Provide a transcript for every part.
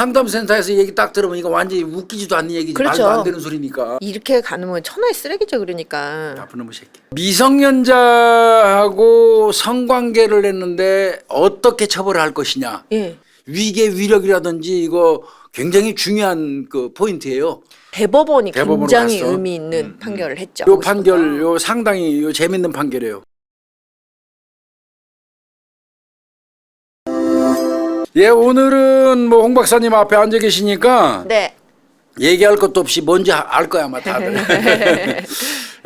상담센터에서 얘기 딱 들으면 이거 완전히 웃기지도 않는 얘기지. 그렇죠. 말도 안 되는 소리니까. 이렇게 가는 천하의 쓰레기죠. 그러니까. 나쁜 놈의 새끼. 미성년자하고 성관계를 했는데 어떻게 처벌을 할 것이냐. 예. 위계 위력이라든지 이거 굉장히 중요한 그 포인트예요. 대법원이 대법원으로 굉장히 갔어. 의미 있는 판결을 했죠. 요 판결 요 상당히 요 재밌는 판결이에요. 예, 오늘은 뭐 홍 박사님 앞에 앉아 계시니까 네. 얘기할 것도 없이 뭔지 알 거야 아마 다들.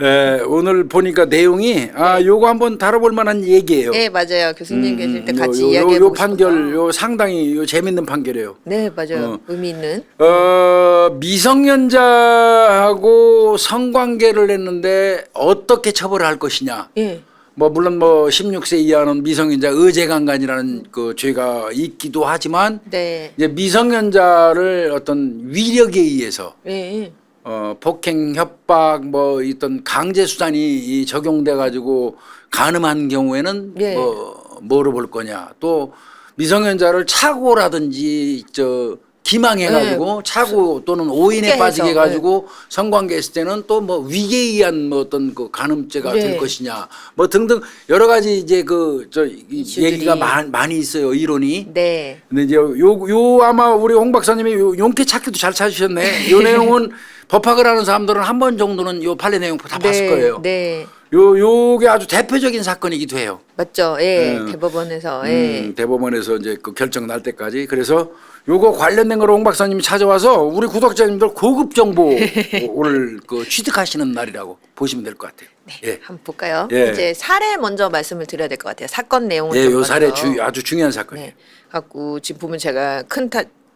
예, 오늘 보니까 내용이 요거 한번 다뤄볼 만한 얘기예요. 네, 맞아요. 교수님 계실 때 같이 요 이야기해 보시고. 판결 요 상당히 요 재밌는 판결이에요. 네, 맞아요. 의미 있는. 미성년자하고 성관계를 했는데 어떻게 처벌을 할 것이냐. 예. 뭐 물론 뭐 16세 이하는 미성년자 의제강간이라는 그 죄가 있기도 하지만 네. 이제 미성년자를 어떤 위력에 의해서 예. 폭행, 협박, 뭐 어떤 강제 수단이 적용돼 가지고 간음한 경우에는 예. 뭐로 볼 거냐. 또 미성년자를 차고라든지 기망해 가지고 차고 또는 오인에 해서, 빠지게 해 가지고 성관계했을 때는 또 뭐 위계에 의한 뭐 어떤 그 간음죄가 네. 될 것이냐. 뭐 등등 여러 가지 이제 이슈들이. 얘기가 많이 있어요. 이론이. 네. 근데 이제 요 아마 우리 홍 박사님이 요 용케 찾기도 잘 찾으셨네. 요 내용은 법학을 하는 사람들은 한 번 정도는 요 판례 내용 다 봤을 거예요. 네. 요게 아주 대표적인 사건이기도 해요. 맞죠. 예. 대법원에서. 예. 대법원에서 이제 그 결정 날 때까지. 그래서 요거 관련된 거로 홍 박사님이 찾아와서 우리 구독자님들 고급 정보를 그 취득하시는 날이라고 보시면 될 것 같아요. 네. 예. 한번 볼까요? 예. 이제 사례 먼저 말씀을 드려야 될 것 같아요. 사건 내용을 예, 좀 요 사례 먼저. 아주 중요한 사건이에요. 네. 갖고 지금 보면 제가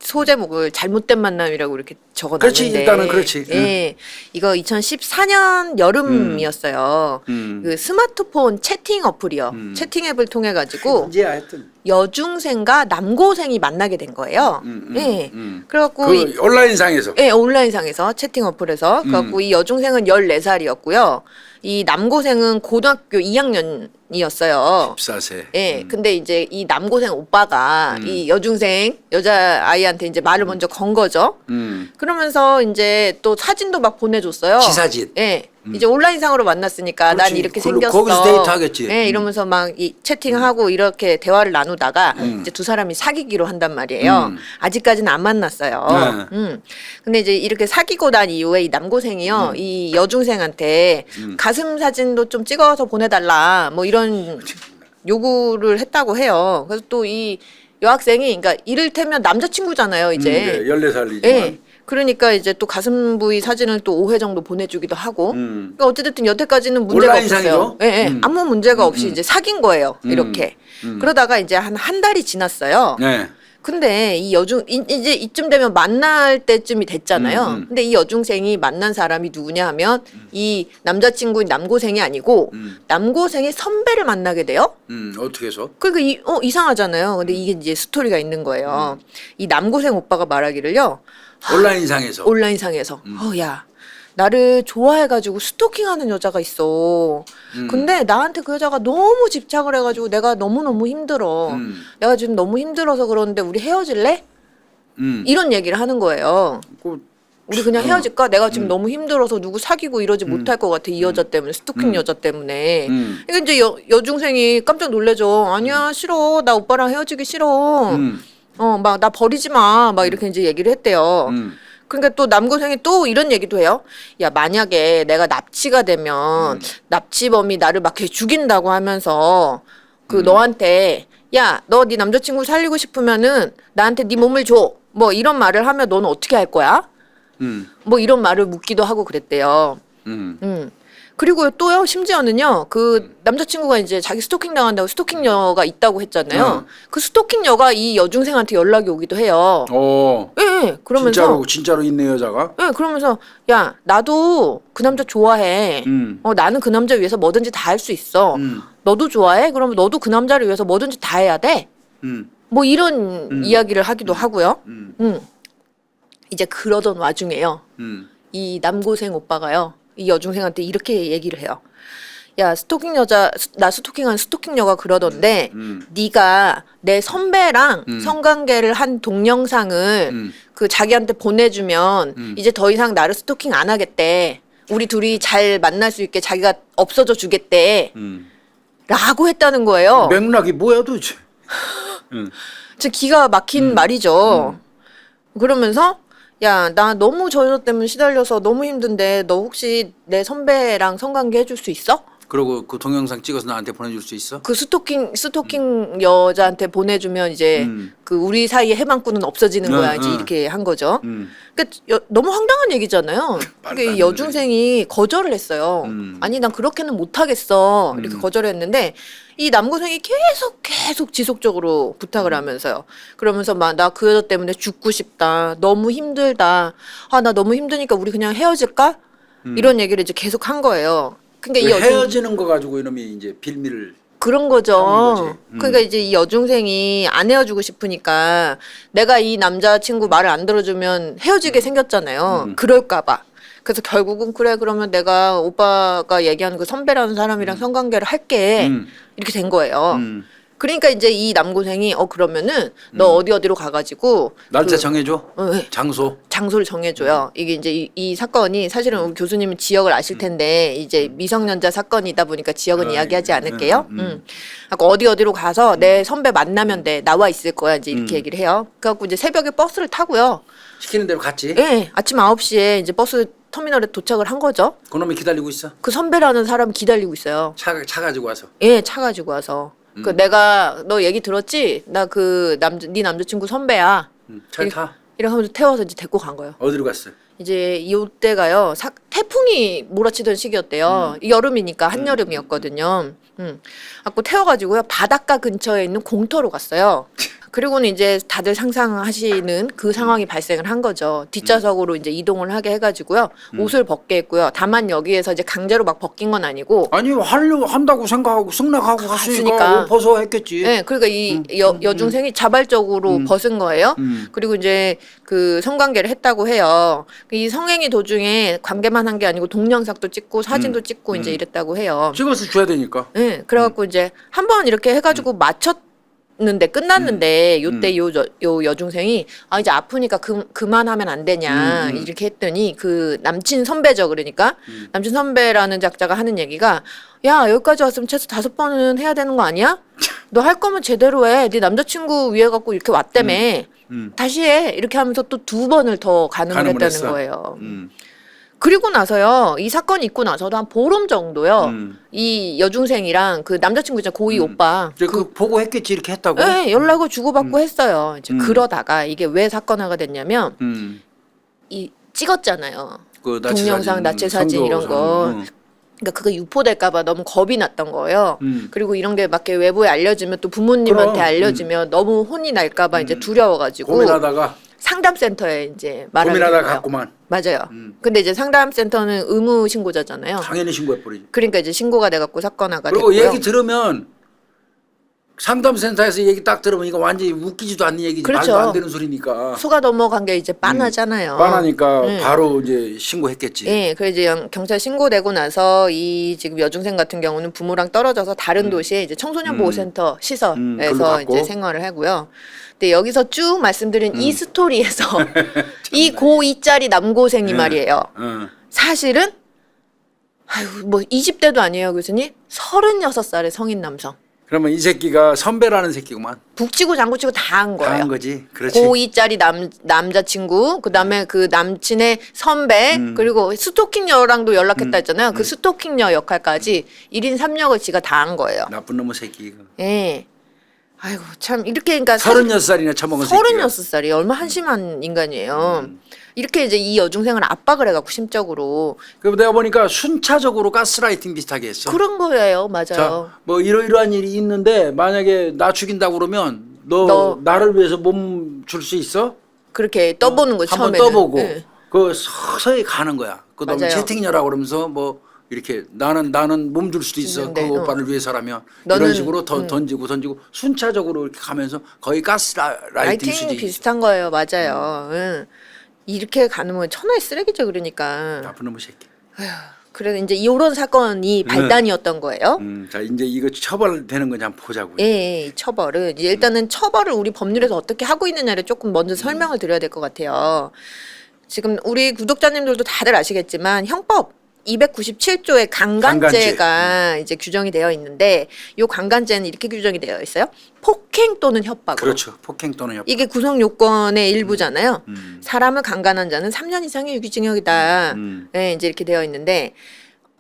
소제목을 잘못된 만남이라고 이렇게 적어놨는데. 그렇지, 일단은 그렇지. 예. 이거 2014년 여름이었어요. 그 스마트폰 채팅 어플이요. 채팅 앱을 통해 가지고 이제 하여튼 여중생과 남고생이 만나게 된 거예요. 예. 그래갖고 그 온라인상에서 예, 온라인상에서 채팅 어플에서 그래갖고 이 여중생은 14살이었고요. 이 남고생은 고등학교 2학년이었어요. 14세. 예, 근데 이제 이 남고생 오빠가 이 여중생 여자 아이한테 이제 말을 먼저 건 거죠. 그러면서 이제 또 사진도 막 보내줬어요. 지사진. 예. 이제 온라인상으로 만났으니까 그렇지. 난 이렇게 거기서 생겼어. 데이트하겠지. 예, 이러면서 막 이 채팅하고 이렇게 대화를 나누다가 이제 두 사람이 사귀기로 한단 말이에요. 아직까지는 안 만났어요. 근데 이제 이렇게 사귀고 난 이후에 이 남고생이요, 이 여중생한테 가슴 사진도 좀 찍어서 보내달라, 뭐 이런 요구를 했다고 해요. 그래서 또 이 여학생이, 그러니까 이를테면 남자친구잖아요, 이제. 14살이지만. 예. 그러니까 이제 또 가슴 부위 사진을 또 5회 정도 보내주기도 하고. 그러니까 어쨌든 여태까지는 문제가 온라인상이죠? 없었어요. 예, 예. 아무 문제가 없이 이제 사귄 거예요. 이렇게. 그러다가 이제 한 달이 지났어요. 네. 근데 이 이제 이쯤 되면 만날 때쯤이 됐잖아요. 근데 이 여중생이 만난 사람이 누구냐 하면 이 남자친구인 남고생이 아니고 남고생의 선배를 만나게 돼요. 어떻게 해서? 그러니까 이상하잖아요. 근데 이게 이제 스토리가 있는 거예요. 이 남고생 오빠가 말하기를요. 온라인상에서. 온라인상에서. 야, 나를 좋아해가지고 스토킹하는 여자가 있어. 근데 나한테 그 여자가 너무 집착을 해가지고 내가 너무너무 힘들어. 내가 지금 너무 힘들어서 그러는데 우리 헤어질래? 이런 얘기를 하는 거예요. 우리 그냥 헤어질까? 내가 지금 너무 힘들어서 누구 사귀고 이러지 못할 것 같아. 이 여자 때문에, 스토킹 여자 때문에. 그러니까 이제 여중생이 깜짝 놀래죠. 아니야, 싫어. 나 오빠랑 헤어지기 싫어. 막 나 버리지 마. 막 이렇게 이제 얘기를 했대요. 그러니까 또 남고생이 또 이런 얘기도 해요. 야, 만약에 내가 납치가 되면 납치범이 나를 막 이렇게 죽인다고 하면서 그 너한테 야, 너 네 남자친구 살리고 싶으면은 나한테 네 몸을 줘. 뭐 이런 말을 하면 너는 어떻게 할 거야? 뭐 이런 말을 묻기도 하고 그랬대요. 그리고 또요, 심지어는요, 그 남자친구가 이제 자기 스토킹 당한다고 스토킹녀가 있다고 했잖아요. 그 스토킹녀가 이 여중생한테 연락이 오기도 해요. 예, 예. 그러면서. 진짜로 있네, 여자가? 예, 그러면서, 야, 나도 그 남자 좋아해. 나는 그 남자 위해서 뭐든지 다 할 수 있어. 너도 좋아해? 그러면 너도 그 남자를 위해서 뭐든지 다 해야 돼? 뭐 이런 이야기를 하기도 하고요. 이제 그러던 와중에요. 이 남고생 오빠가요. 이 여중생한테 이렇게 얘기를 해요. 야 스토킹 여자 나 스토킹한 스토킹 여가 그러던데 네가 내 선배랑 성관계를 한 동영상을 그 자기한테 보내주면 이제 더 이상 나를 스토킹 안 하겠대. 우리 둘이 잘 만날 수 있게 자기가 없어져 주겠대. 라고 했다는 거예요. 맥락이 뭐야 도대체? 진짜 기가 막힌 말이죠. 그러면서 야, 나 너무 저 여자 때문에 시달려서 너무 힘든데 너 혹시 내 선배랑 성관계 해줄 수 있어? 그리고 그 동영상 찍어서 나한테 보내줄 수 있어? 그 스토킹 여자한테 보내주면 이제 그 우리 사이의 해방꾼은 없어지는 거야. 이제 이렇게 한 거죠. 그러니까 너무 황당한 얘기잖아요. 그러니까 여중생이 거절을 했어요. 아니 난 그렇게는 못하겠어. 이렇게 거절했는데 이 남고생이 계속 지속적으로 부탁을 하면서요. 그러면서 막 나 그 여자 때문에 죽고 싶다. 너무 힘들다. 아 나 너무 힘드니까 우리 그냥 헤어질까? 이런 얘기를 이제 계속 한 거예요. 그러니까 이 헤어지는 거 가지고 이놈이 이제 빌미를 그런 하는 거죠. 거지. 그러니까 이제 이 여중생이 안 헤어지고 싶으니까 내가 이 남자친구 말을 안 들어주면 헤어지게 생겼잖아요. 그럴까봐. 그래서 결국은 그래 그러면 내가 오빠가 얘기하는 그 선배라는 사람이랑 성관계를 할게. 이렇게 된 거예요. 그러니까 이제 이 남고생이 그러면은 너 어디로 가가지고 날짜 정해줘. 네. 장소를 정해줘요. 이게 이제 이 사건이 사실은 우리 교수님은 지역을 아실 텐데 이제 미성년자 사건이다 보니까 지역은 이야기하지 않을게요. 그러니까 어디로 가서 내 선배 만나면 돼. 나와 있을 거야. 이제 이렇게 얘기를 해요. 그래갖고 이제 새벽에 버스를 타고요. 시키는 대로 갔지. 예, 아침 9시에 이제 버스 터미널에 도착을 한 거죠. 그놈이 기다리고 있어. 그 선배라는 사람이 기다리고 있어요. 차 가지고 와서. 예, 차 가지고 와서. 그 내가 너 얘기 들었지? 나 그 네 남자친구 선배야. 잘 타. 이렇게 하면서 태워서 이제 데리고 간 거예요. 어디로 갔어? 이제 이때가요. 태풍이 몰아치던 시기였대요. 여름이니까 한여름이었거든요. 갖고 태워가지고요. 바닷가 근처에 있는 공터로 갔어요. 그리고는 이제 다들 상상하시는 그 상황이 발생을 한 거죠. 뒷좌석으로 이제 이동을 하게 해가지고요. 옷을 벗게 했고요. 다만 여기에서 이제 강제로 막 벗긴 건 아니고. 아니 한다고 생각하고 승낙하고 갔으니까 갔으니까. 옷 벗어 했겠지. 네, 그러니까 이 여중생이 자발적으로 벗은 거예요. 그리고 이제 그 성관계를 했다고 해요. 이 성행위 도중에 관계만 한 게 아니고 동영상도 찍고 사진도 찍고 이제 이랬다고 해요. 찍어서 줘야 되니까. 네, 그래갖고 이제 한번 이렇게 해가지고 마쳤는데 끝났는데 요때 요 여중생이 이제 아프니까 그만하면 안 되냐 이렇게 했더니 그 남친 선배죠. 그러니까 남친 선배라는 작자가 하는 얘기가 야 여기까지 왔으면 최소 5번은 해야 되는 거 아니야? 너 할 거면 제대로 해. 네 남자친구 위해 갖고 이렇게 왔다며. 다시 해. 이렇게 하면서 또 2번을 더 가늠을 했다는 했어. 거예요. 그리고 나서요, 이 사건이 있고 나서도 한 보름 정도요, 이 여중생이랑 그 남자친구 있잖아, 고2 오빠. 이제 그 보고 했겠지 이렇게 했다고. 네, 연락을 주고받고 했어요. 이제 그러다가 이게 왜 사건화가 됐냐면, 이 찍었잖아요. 그 나치 동영상, 사진, 나체 사진 이런 성교 거. 사진. 그러니까 그거 유포될까봐 너무 겁이 났던 거예요. 그리고 이런 게 막 외부에 알려지면 또 부모님한테 그럼, 알려지면 너무 혼이 날까봐 이제 두려워가지고. 고민하다가 상담센터에 이제 말하는 고민하다가 거예요. 갔구만. 맞아요. 근데 이제 상담센터는 의무 신고자잖아요. 당연히 신고해버리지. 그러니까 이제 신고가 돼갖고 사건화가 그리고 됐고요. 얘기 들으면 상담센터에서 얘기 딱 들으면 이거 완전히 웃기지도 않는 얘기지. 그렇죠. 말도 안 되는 소리니까. 속아 넘어간 게 이제 빤하잖아요. 뻔하니까 바로 이제 신고했겠지. 예, 그래서 이제 경찰 신고되고 나서 이 지금 여중생 같은 경우는 부모랑 떨어져서 다른 도시에 이제 청소년보호센터 글로 시설에서 갔고. 이제 생활을 하고요. 근데 여기서 쭉 말씀드린 이 스토리에서 이 고2짜리 남고생이 말이에요. 사실은 아유 뭐 20대도 아니에요 교수님. 36살의 성인 남성. 그러면 이 새끼가 선배라는 새끼구만. 북치고 장구치고 다 한 거예요. 다 한 거지. 그렇지. 고2짜리 남자친구, 그 다음에 그 남친의 선배, 그리고 스토킹녀랑도 연락했다 했잖아요. 그 스토킹녀 역할까지 1인 3역을 지가 다 한 거예요. 나쁜 놈의 새끼. 이거. 예. 아이고, 참, 이렇게, 그러니까. 36살이나 처먹은 새끼가. 36살이 얼마 한심한 인간이에요. 이렇게 이제 이 여중생을 압박을 해갖고 심적으로. 그럼 내가 보니까 순차적으로 가스라이팅 비슷하게 했어. 그런 거예요. 맞아요. 자, 뭐 이러이러한 일이 있는데 만약에 나 죽인다고 그러면 너 나를 위해서 몸 줄 수 있어? 그렇게 떠보는 거죠, 한번 처음에는. 떠보고 예. 그 서서히 가는 거야. 그 너무 맞아요. 채팅녀라고 그러면서 뭐 이렇게 나는 몸 줄 수도 있어. 그 있는데, 오빠를 위해서라면 너는, 이런 식으로 던지고 순차적으로 이렇게 가면서 거의 가스라이팅 라이팅이 수준이 비슷한 거예요. 맞아요. 응. 이렇게 가는 건 천하의 쓰레기죠. 그러니까. 나쁜 놈의 새끼. 아휴, 그래서 이제 이런 사건이 발단이었던 거예요. 자 이제 이거 처벌되는 건지 한번 보자고요. 예, 이 처벌은 이제 일단은 처벌을 우리 법률에서 어떻게 하고 있느냐를 조금 먼저 설명을 드려야 될 것 같아요. 지금 우리 구독자님들도 다들 아시겠지만 형법 297조의 강간죄가 이제 규정이 되어 있는데 이 강간죄는 이렇게 규정이 되어 있어요. 폭행 또는 협박으로. 그렇죠. 폭행 또는 협박. 이게 구성 요건의 일부잖아요. 사람을 강간한 자는 3년 이상의 유기징역이다. 네, 이제 이렇게 되어 있는데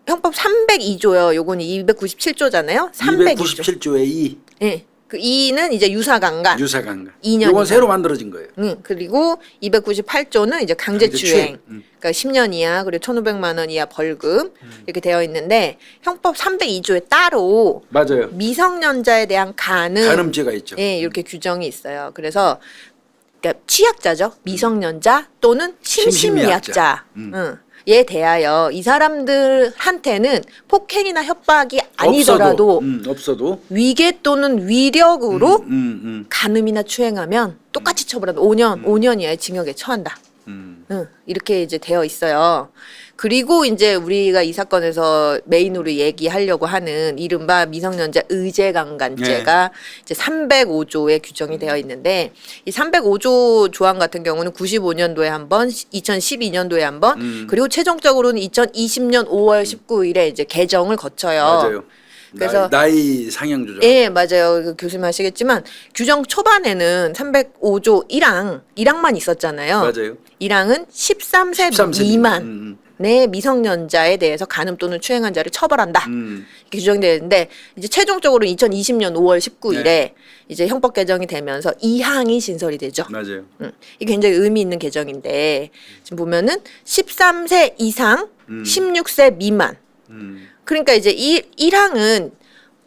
형법 302조요. 요건 297조잖아요. 302조. 297조의 2. 네. 그 2는 이제 유사강간. 유사강간. 2년 이건 이상. 새로 만들어진 거예요. 그리고 298조는 이제 강제추행. 그러니까 10년 이하 그리고 1,500만 원 이하 벌금 이렇게 되어 있는데 형법 302조에 따로 맞아요. 미성년자에 대한 간음죄가 있죠. 예, 이렇게 규정이 있어요. 그래서 그러니까 취약자죠. 미성년자 또는 심신미약자. 에 대하여 이 사람들한테는 폭행이나 협박이 아니더라도 없어도 위계 또는 위력으로 간음이나 추행하면 똑같이 처벌한다. 5년 이하의 징역에 처한다. 이렇게 이제 되어 있어요. 그리고 이제 우리가 이 사건에서 메인으로 얘기하려고 하는 이른바 미성년자 의제강간죄가 이제 305조에 규정이 되어 있는데 이 305조 조항 같은 경우는 95년도에 한 번, 2012년도에 한 번, 그리고 최종적으로는 2020년 5월 19일에 이제 개정을 거쳐요. 맞아요. 그래서 나이 상향 조정. 예, 맞아요. 그 교수님 아시겠지만 규정 초반에는 305조 1항만 있었잖아요. 맞아요. 1항은 13세 미만 내 미성년자에 대해서 간음 또는 추행한 자를 처벌한다. 이렇게 규정되어 있는데 이제 최종적으로 2020년 5월 19일에 이제 형법 개정이 되면서 2항이 신설이 되죠. 맞아요. 이게 굉장히 의미 있는 개정인데 지금 보면은 13세 이상 16세 미만 그러니까 이제 1항은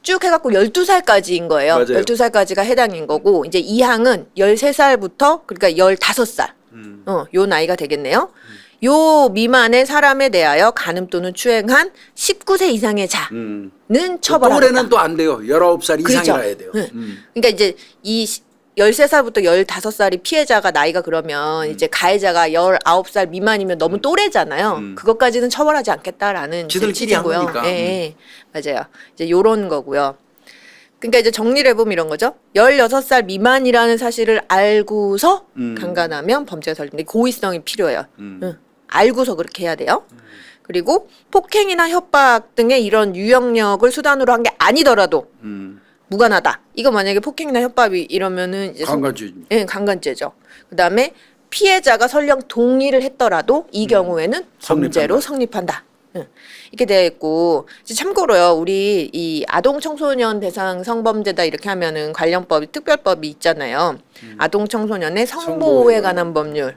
쭉 해갖고 12살까지인 거예요. 맞아요. 12살까지가 해당인 거고 이제 2항은 13살부터 그러니까 15살 요 나이가 되겠네요. 요 미만의 사람에 대하여 간음 또는 추행한 19세 이상의 자는 처벌하겠다. 또래는 또 안 돼요. 19살 이상이라 그렇죠. 해야 돼요. 그러니까 이제 이 13살부터 15살이 피해자가 나이가 그러면 이제 가해자가 19살 미만이면 너무 또래잖아요. 그것까지는 처벌하지 않겠다라는 지들끼리 한 취지고요. 거니까. 예, 맞아요. 이제 요런 거고요. 그러니까 이제 정리를 해보면 이런 거죠. 16살 미만이라는 사실을 알고서 강간하면 범죄가 설립돼. 고의성이 필요해요. 알고서 그렇게 해야 돼요. 그리고 폭행이나 협박 등의 이런 유형력을 수단으로 한 게 아니더라도 무관하다. 이거 만약에 폭행이나 협박이 이러면은 이제 강간죄. 예, 강간죄죠. 그다음에 피해자가 설령 동의를 했더라도 이 경우에는 범죄로 성립한다. 이렇게 되어 있고 이제 참고로요. 우리 이 아동 청소년 대상 성범죄다 이렇게 하면은 관련법이 특별법이 있잖아요. 아동 청소년의 성보호에 관한 법률.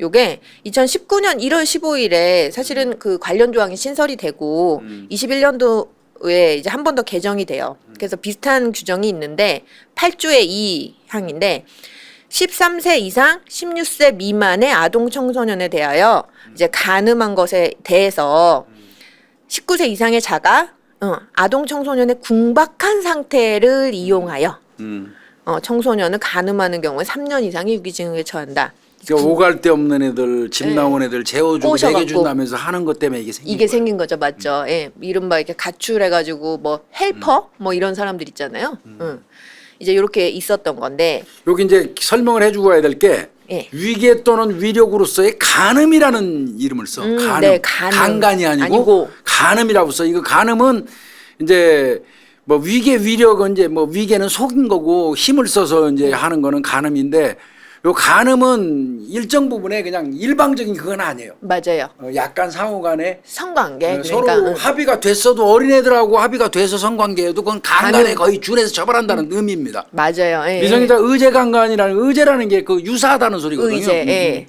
요게 2019년 1월 15일에 사실은 그 관련 조항이 신설이 되고 21년도에 이제 한 번 더 개정이 돼요. 그래서 비슷한 규정이 있는데 8조의 2항인데 13세 이상 16세 미만의 아동 청소년에 대하여 이제 간음한 것에 대해서 19세 이상의 자가 아동 청소년의 궁박한 상태를 이용하여 청소년을 간음하는 경우에 3년 이상의 유기징역에 처한다. 그러니까 오갈 데 없는 애들, 집 나온 애들 재워주고 꼬셔갖고. 먹여준다면서 하는 것 때문에 이게 생긴 이게 거예요. 생긴 거죠, 맞죠? 예, 이른바 이렇게 가출해가지고 뭐 헬퍼 뭐 이런 사람들 있잖아요. 이제 이렇게 있었던 건데 여기 이제 설명을 해주고 가야 될 게 예. 위계 또는 위력으로서의 간음이라는 이름을 써. 간음. 네, 간음. 강간이 아니고, 아니고. 간음이라고 써. 이거 간음은 이제 뭐 위계 위력은 이제 뭐 위계는 속인 거고 힘을 써서 이제 하는 거는 간음인데 요 간음은 일정 부분에 그냥 일방적인 그건 아니에요. 맞아요. 약간 상호간에 성관계 서로 그러니까 합의가 됐어도 어린애들하고 합의가 돼서 성관계에도 그건 강간에 거의 준해서 처벌한다는 의미입니다. 맞아요. 예, 미성년자 의제강간이라는 의제라는 게 그 유사하다는 소리거든요. 의제, 예.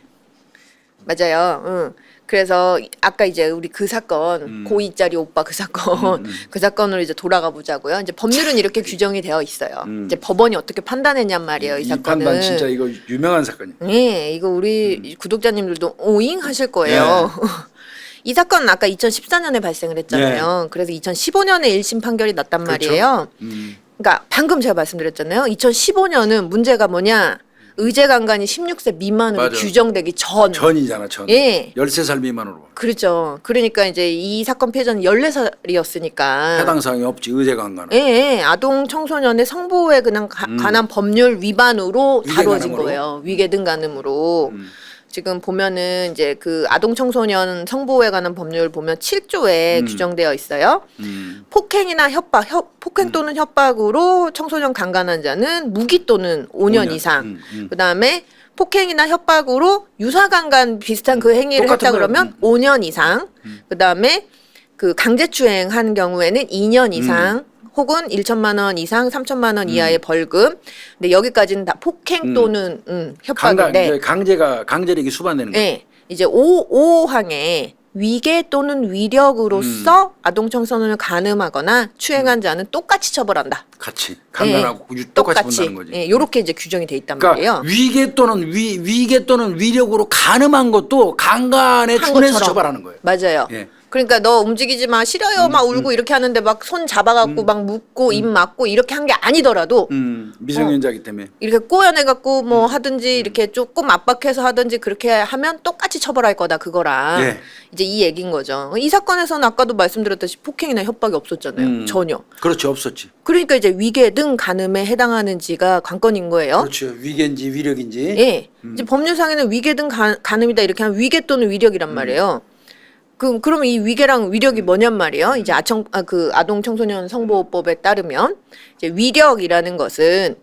맞아요. 그래서 아까 이제 우리 그 사건 고2짜리 오빠 그 사건 그 사건으로 이제 돌아가 보자고요. 이제 법률은 이렇게 규정이 되어 있어요. 이제 법원이 어떻게 판단했냔 말이에요. 이 사건은. 판단 진짜 이거 유명한 사건이에요. 예, 이거 우리 구독자님들도 오잉 하실 거예요. 이 사건은 아까 2014년에 발생을 했잖아요. 그래서 2015년에 1심 판결이 났단 그렇죠. 말이에요. 그러니까 방금 제가 말씀드렸잖아요. 2015년은 문제가 뭐냐? 의제강간이 16세 미만으로 맞아. 규정되기 전. 전이잖아, 전. 예. 13살 미만으로. 그렇죠. 그러니까 이제 이 사건 피해자는 14살이었으니까. 해당 사항이 없지, 의제강간은. 예, 아동 청소년의 성보호에 그냥 관한 법률 위반으로 위계 다뤄진 간음으로? 거예요. 위계 등 간음으로. 지금 보면은 이제 그 아동 청소년 성보호에 관한 법률 보면 7조에 규정되어 있어요. 폭행이나 폭행 또는 협박으로 청소년 강간한 자는 무기 또는 5년 이상. 그다음에 폭행이나 협박으로 유사강간 비슷한 그 행위를 똑같은 했다 거예요. 그러면 5년 이상. 그다음에 그 강제추행한 경우에는 2년 이상. 혹은 1천만 원 이상 3천만 원 이하의 벌금. 근데 여기까지는 다 폭행 또는 협박인데. 강제력이 수반되는 거예요. 네. 이제 5항에 위계 또는 위력으로서 아동 청소년을 간음하거나 추행한 자는 똑같이 처벌한다. 같이 강간하고 똑같이 본다는 거지. 예, 요렇게 이제 규정이 돼 있단 그러니까 말이에요. 위계 또는 위력으로 간음한 것도 강간에 한 준해서 것처럼. 처벌하는 거예요. 맞아요. 예. 그러니까 너 움직이지 마 싫어요 막 울고 이렇게 하는데 막 손 잡아갖고 막 묶고 입 막고 이렇게 한 게 아니더라도 미성년자이기 때문에. 이렇게 꼬여내갖고 뭐 하든지 이렇게 조금 압박해서 하든지 그렇게 하면 똑같이 처벌할 거다 그거랑 예. 이제 이 얘기인 거죠. 이 사건에서는 아까도 말씀드렸다시피 폭행이나 협박이 없었잖아요. 전혀. 그렇지, 없었지. 그러니까 이제 위계 등 간음에 해당하는지가 관건인 거예요. 그렇죠. 위계인지 위력인지. 예. 이제 법률상에는 위계 등 간음이다 이렇게 하면 위계 또는 위력이란 말이에요. 그러면 이 위계랑 위력이 뭐냔 말이에요. 이제 그 아동 청소년 성보호법에 따르면 이제 위력이라는 것은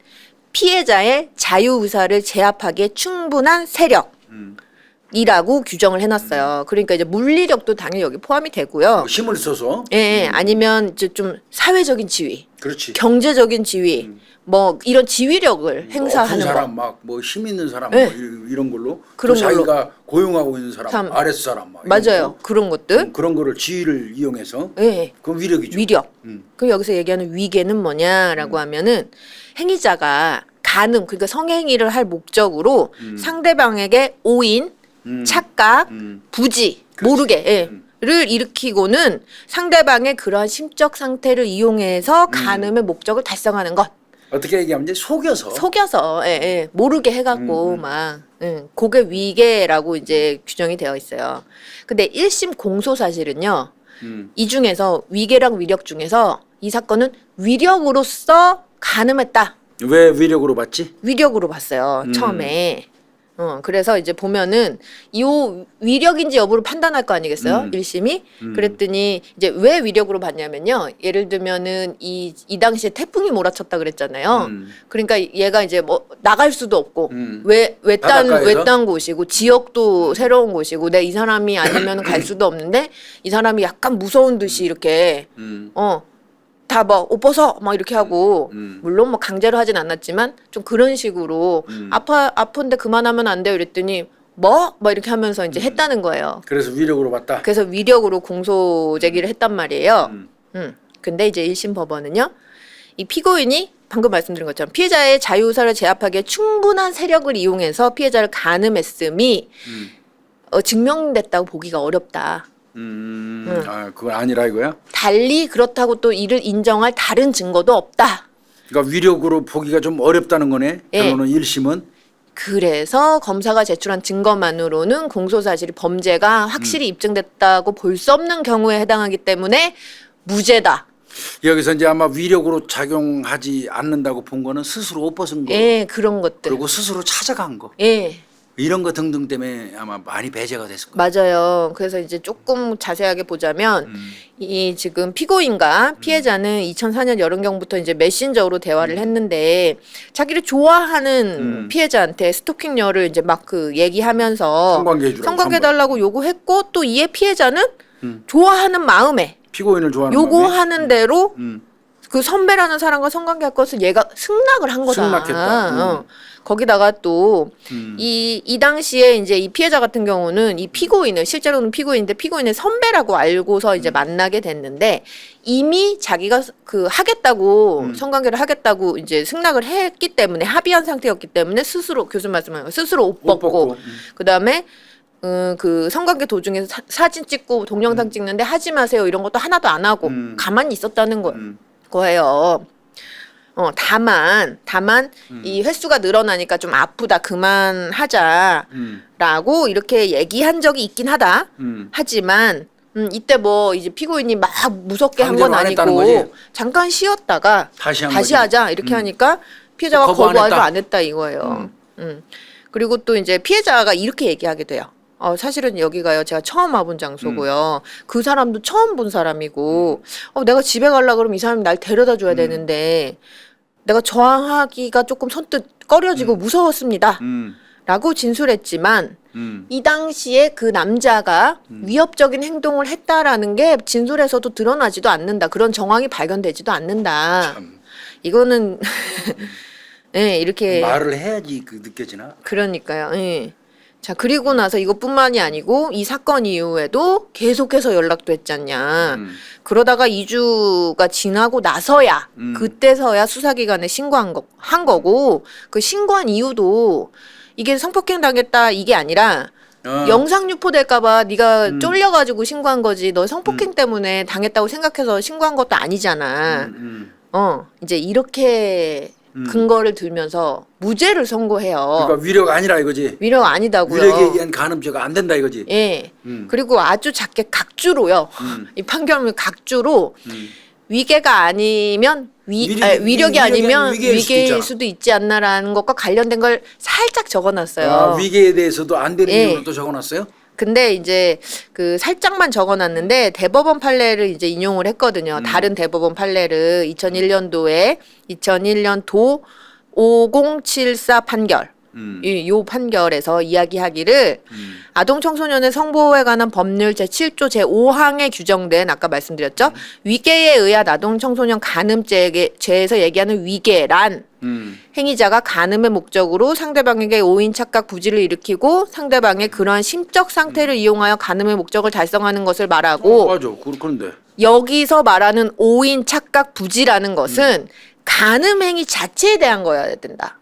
피해자의 자유 의사를 제압하기에 충분한 세력이라고 규정을 해놨어요. 그러니까 이제 물리력도 당연히 여기 포함이 되고요. 힘을 써서. 예, 아니면 이제 좀 사회적인 지위, 그렇지. 경제적인 지위, 뭐 이런 지위력을 높은 행사하는 사람 거. 막 뭐 힘 있는 사람 네. 뭐 이런 걸로 그런 또 걸로. 자기가 고용하고 있는 사람 참. 아랫 사람 막 이런 맞아요. 거. 그런 것들. 그런 거를 지위를 이용해서 예. 그건 위력이죠. 위력. 음. 그럼 여기서 얘기하는 위계는 뭐냐라고 하면은 행위자가 간음, 그러니까 성행위를 할 목적으로 상대방에게 오인, 착각, 부지, 그렇지. 모르게, 예. 를 일으키고는 상대방의 그러한 심적 상태를 이용해서 간음의 목적을 달성하는 것. 어떻게 얘기하면 이제 속여서, 예, 예. 모르게 해갖고 막, 그게 위계라고 이제 규정이 되어 있어요. 근데 1심 공소 사실은요, 이 중에서 위계랑 위력 중에서 이 사건은 위력으로서 간음했다. 왜 위력으로 봤지? 위력으로 봤어요. 처음에. 그래서 이제 보면은 이 위력인지 여부를 판단할 거 아니겠어요? 1심이. 그랬더니 이제 왜 위력으로 봤냐면요. 예를 들면은 이 당시에 태풍이 몰아쳤다 그랬잖아요. 그러니까 얘가 이제 뭐 나갈 수도 없고 바닷가에서? 외딴 곳이고 지역도 새로운 곳이고 내 이 사람이 아니면 갈 수도 없는데 이 사람이 약간 무서운 듯이 이렇게 다 뭐 옷 벗어 막 이렇게 하고 물론 뭐 강제로 하진 않았지만 좀 그런 식으로 아픈데 그만하면 안 돼요 이랬더니 뭐 이렇게 하면서 이제 했다는 거예요. 그래서 위력으로 봤다. 그래서 위력으로 공소 제기를 했단 말이에요. 근데 이제 1심 법원은요. 이 피고인이 방금 말씀드린 것처럼 피해자의 자유의사를 제압하기에 충분한 세력을 이용해서 피해자를 간음했음이 증명됐다고 보기가 어렵다. 아, 그건 아니라 이거야? 달리 그렇다고 또 이를 인정할 다른 증거도 없다. 그러니까 위력으로 보기가 좀 어렵다는 거네. 예. 결론은 1심은. 그래서 검사가 제출한 증거만으로는 공소 사실이 범죄가 확실히 입증됐다고 볼 수 없는 경우에 해당하기 때문에 무죄다. 여기서 이제 아마 위력으로 작용하지 않는다고 본 거는 스스로 옷 벗은 거. 예, 그런 것들. 그리고 스스로 찾아간 거. 예. 이런 거 등등 때문에 아마 많이 배제가 됐을 거예요. 맞아요. 그래서 이제 조금 자세하게 보자면 이 지금 피고인과 피해자는 2004년 여름경부터 이제 메신저로 대화를 했는데 자기를 좋아하는 피해자한테 스토킹녀를 이제 막 그 얘기하면서 성관계 해주라고, 성관계해달라고 요구했고 또 이에 피해자는 좋아하는 마음에 피고인을 좋아하는 요구하는 대로 그 선배라는 사람과 성관계할 것을 얘가 승낙을 한 거다. 승낙했다. 거기다가 또 이 당시에 이제 이 피해자 같은 경우는 이 피고인을 실제로는 피고인인데 피고인의 선배라고 알고서 이제 만나게 됐는데 이미 자기가 그 하겠다고 성관계를 하겠다고 이제 승낙을 했기 때문에 합의한 상태였기 때문에 스스로 교수님 말씀하신 거 스스로 옷 벗고 그다음에 그 성관계 도중에 사진 찍고 동영상 찍는데 하지 마세요 이런 것도 하나도 안 하고 가만히 있었다는 거예요. 다만 이 횟수가 늘어나니까 좀 아프다 그만하자라고 이렇게 얘기한 적이 있긴 하다. 하지만 이때 뭐 이제 피고인이 막 무섭게 한 건 강제로 안 했다는 아니고 거지? 잠깐 쉬었다가 다시 다시 거지. 하자 이렇게 하니까 피해자가 거부 안 거부하지 했다? 안 했다 이거예요. 그리고 또 이제 피해자가 이렇게 얘기하게 돼요. 사실은 여기가요, 제가 처음 와본 장소고요. 그 사람도 처음 본 사람이고, 내가 집에 가려고 그러면 이 사람이 날 데려다 줘야 되는데, 내가 저항하기가 조금 손뜻 꺼려지고 무서웠습니다. 라고 진술했지만, 이 당시에 그 남자가 위협적인 행동을 했다라는 게 진술에서도 드러나지도 않는다. 그런 정황이 발견되지도 않는다. 참. 이거는, 네, 이렇게. 말을 해야지 느껴지나? 그러니까요. 예. 자, 그리고 나서 이것뿐만이 아니고 이 사건 이후에도 계속해서 연락도 했잖냐. 그러다가 2주가 지나고 나서야 그때서야 수사기관에 한 거고 그 신고한 이유도 이게 성폭행 당했다 이게 아니라 영상 유포될까봐 네가 쫄려가지고 신고한 거지. 너 성폭행 때문에 당했다고 생각해서 신고한 것도 아니잖아. 이제 이렇게 근거를 들면서 무죄를 선고해요. 그러니까 위력 아니라 이거지. 위력 아니다고요. 위력에 의한 간음죄가 안 된다 이거지. 예. 그리고 아주 작게 각주로요. 이 판결을 각주로 위계가 아니면 위력이 아니면 위계일 수도 있지 않나라는 것과 관련된 걸 살짝 적어놨어요. 위계에 대해서도 안 되는 예. 이유로 또 적어놨어요? 근데 이제 그 살짝만 적어놨는데 대법원 판례를 이제 인용을 했거든요. 다른 대법원 판례를 2001년도에 2001년도 5074 판결. 요 판결에서 이야기하기를 아동 청소년의 성보호에 관한 법률 제7조 제5항에 규정된 아까 말씀드렸죠. 위계에 의한 아동 청소년 간음죄에서 얘기하는 위계란 행위자가 간음의 목적으로 상대방에게 오인 착각 부지를 일으키고 상대방의 그러한 심적 상태를 이용하여 간음의 목적을 달성하는 것을 말하고 맞아. 그런데 여기서 말하는 오인 착각 부지라는 것은 간음 행위 자체에 대한 거여야 된다.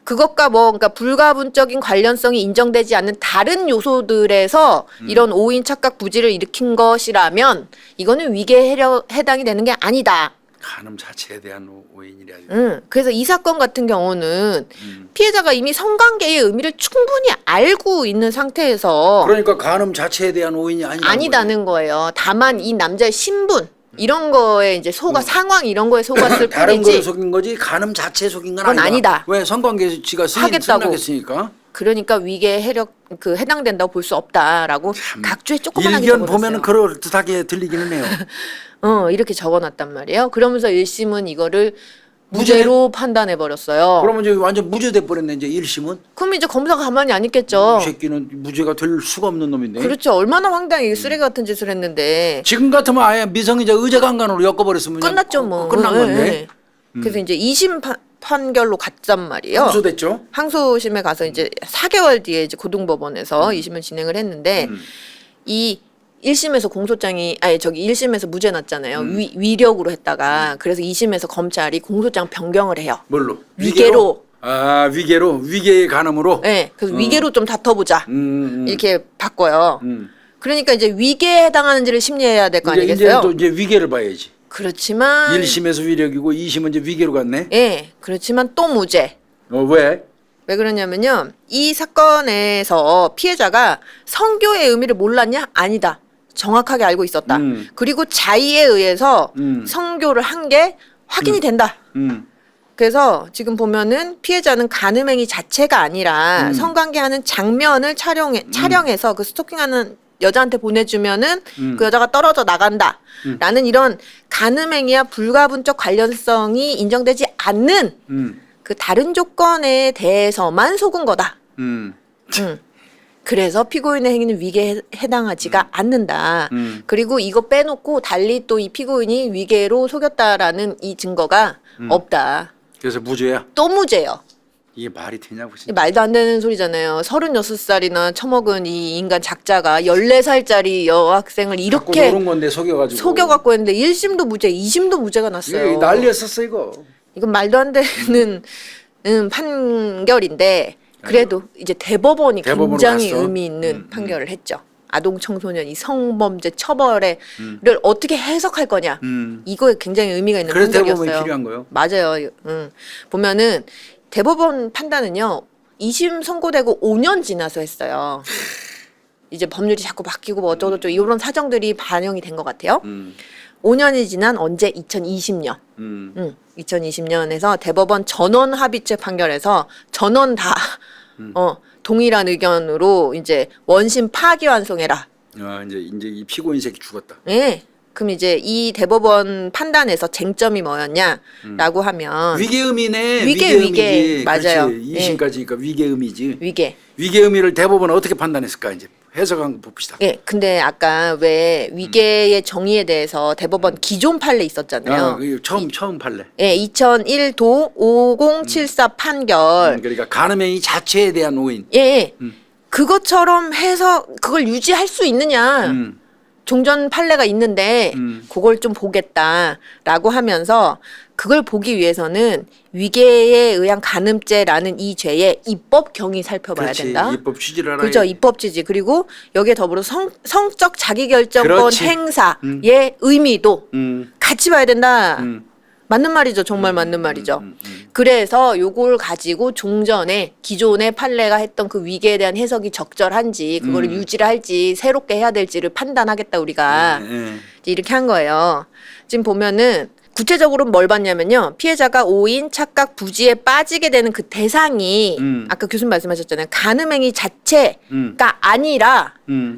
그것과 그러니까 불가분적인 관련성이 인정되지 않는 다른 요소들에서 이런 오인 착각 부지를 일으킨 것이라면 이거는 위계에 해당이 되는 게 아니다. 간음 자체에 대한 오인이라. 그래서 이 사건 같은 경우는 피해자가 이미 성관계의 의미를 충분히 알고 있는 상태에서 그러니까 간음 자체에 대한 오인이 아니다는 거예요. 다만 이 남자의 신분 이런 거에 이제 상황 이런 거에 속았을 다른 뿐이지. 거에 속인 거지 간음 자체에 속인 건 그건 아니다. 왜 성관계지가 승낙했으니까. 그러니까 위계에 해당된다고 볼 수 없다라고 각주에 조그만하게 일견 적어놨어요. 보면은 그럴 듯하게 들리기는 해요. 이렇게 적어놨단 말이에요. 그러면서 1심은 이거를 무죄로 판단해 버렸어요. 그러면 이제 완전 무죄돼 버렸네 이제 1심은. 그럼 이제 검사가 가만히 안 있겠죠. 이 새끼는 무죄가 될 수가 없는 놈인데. 그렇죠. 얼마나 황당히 쓰레기 같은 짓을 했는데. 지금 같으면 아예 미성이자 의제강간으로 엮어버렸으면 그냥 끝났죠 뭐. 끝난 건데. 그래서 이제 2심 판결로 갔단 말이에요. 항소됐죠. 항소심에 가서 이제 4개월 뒤에 이제 고등법원에서 2심을 진행을 했는데 이 1심에서 1심에서 무죄 났잖아요. 위력으로 했다가 그래서 2심에서 검찰이 공소장 변경을 해요. 뭘로? 위계로. 위계의 간음으로. 네, 그래서 위계로 좀 다퉈보자. 이렇게 바꿔요. 음. 그러니까 이제 위계에 해당하는지를 심리해야 될 거 아니겠어요? 이제는 또 이제 위계를 봐야지. 그렇지만 1심에서 위력이고 2심은 이제 위계로 갔네. 예, 그렇지만 또 무죄. 왜? 왜 그러냐면요. 이 사건에서 피해자가 성교의 의미를 몰랐냐? 아니다. 정확하게 알고 있었다. 그리고 자의에 의해서 성교를 한 게 확인이 된다. 그래서 지금 보면은 피해자는 간음행위 자체가 아니라 성관계하는 장면을 촬영해서 그 스토킹하는 여자한테 보내주면은 그 여자가 떨어져 나간다. 라는 이런 간음행위와 불가분적 관련성이 인정되지 않는 그 다른 조건에 대해서만 속은 거다. 그래서 피고인의 행위는 위계에 해당하지가 않는다. 그리고 이거 빼놓고 달리 또 이 피고인이 위계로 속였다라는 이 증거가 없다. 그래서 무죄야? 또 무죄요. 이게 말이 되냐고 진짜. 말도 안 되는 소리잖아요. 36살이나 처먹은 이 인간 작자가 14살짜리 여학생을 이렇게 노는 건데 속여갖고 했는데 1심도 무죄, 2심도 무죄가 났어요. 이게 난리였었어 이거. 이건 말도 안 되는 판결인데 그래도 이제 대법원이 굉장히 갔어? 의미 있는 판결을 했죠. 아동 청소년 이 성범죄 처벌을 어떻게 해석할 거냐. 이거에 굉장히 의미가 있는 그래서 대법원이 판결이었어요. 필요한 거예요. 맞아요. 보면은 대법원 판단은요. 2심 선고되고 5년 지나서 했어요. 이제 법률이 자꾸 바뀌고 뭐 어쩌고저쩌고 이런 사정들이 반영이 된 것 같아요. 5년이 지난 언제? 2020년. 2020년에서 대법원 전원 합의체 판결에서 전원 다 동일한 의견으로 이제 원심 파기환송해라. 이제 이 피고인 새끼 죽었다. 예. 그럼 이제 이 대법원 판단에서 쟁점이 뭐였냐라고 하면 위계의미네. 위계. 위계의미지. 맞아요. 그렇지. 2심까지니까 위계의미지. 위계. 위계의미를 대법원은 어떻게 판단했을까 이제 해석한 거 봅시다. 예. 근데 아까 왜 위계의 정의에 대해서 대법원 기존 판례 있었잖아요. 그 처음 판례. 예, 2001도 5074 판결. 그러니까 간음행위 자체에 대한 오인. 예, 예. 그것처럼 해서 그걸 유지할 수 있느냐. 종전 판례가 있는데 그걸 좀 보겠다라고 하면서 그걸 보기 위해서는 위계에 의한 간음죄라는 이 죄의 입법 경위 살펴봐야 그렇지. 된다. 입법 취지를 알아야 그죠. 돼. 입법 취지. 그리고 여기에 더불어 성적 자기결정권 그렇지. 행사의 의미도 같이 봐야 된다. 맞는 말이죠. 정말 맞는 말이죠. 그래서 요걸 가지고 종전에 기존의 판례가 했던 그 위계에 대한 해석이 적절한지 그거를 유지를 할지 새롭게 해야 될지를 판단하겠다 우리가 이제 이렇게 한 거예요. 지금 보면은 구체적으로 뭘 봤냐면요. 피해자가 오인, 착각, 부지에 빠지게 되는 그 대상이 아까 교수님 말씀하셨잖아요. 간음행위 자체가 아니라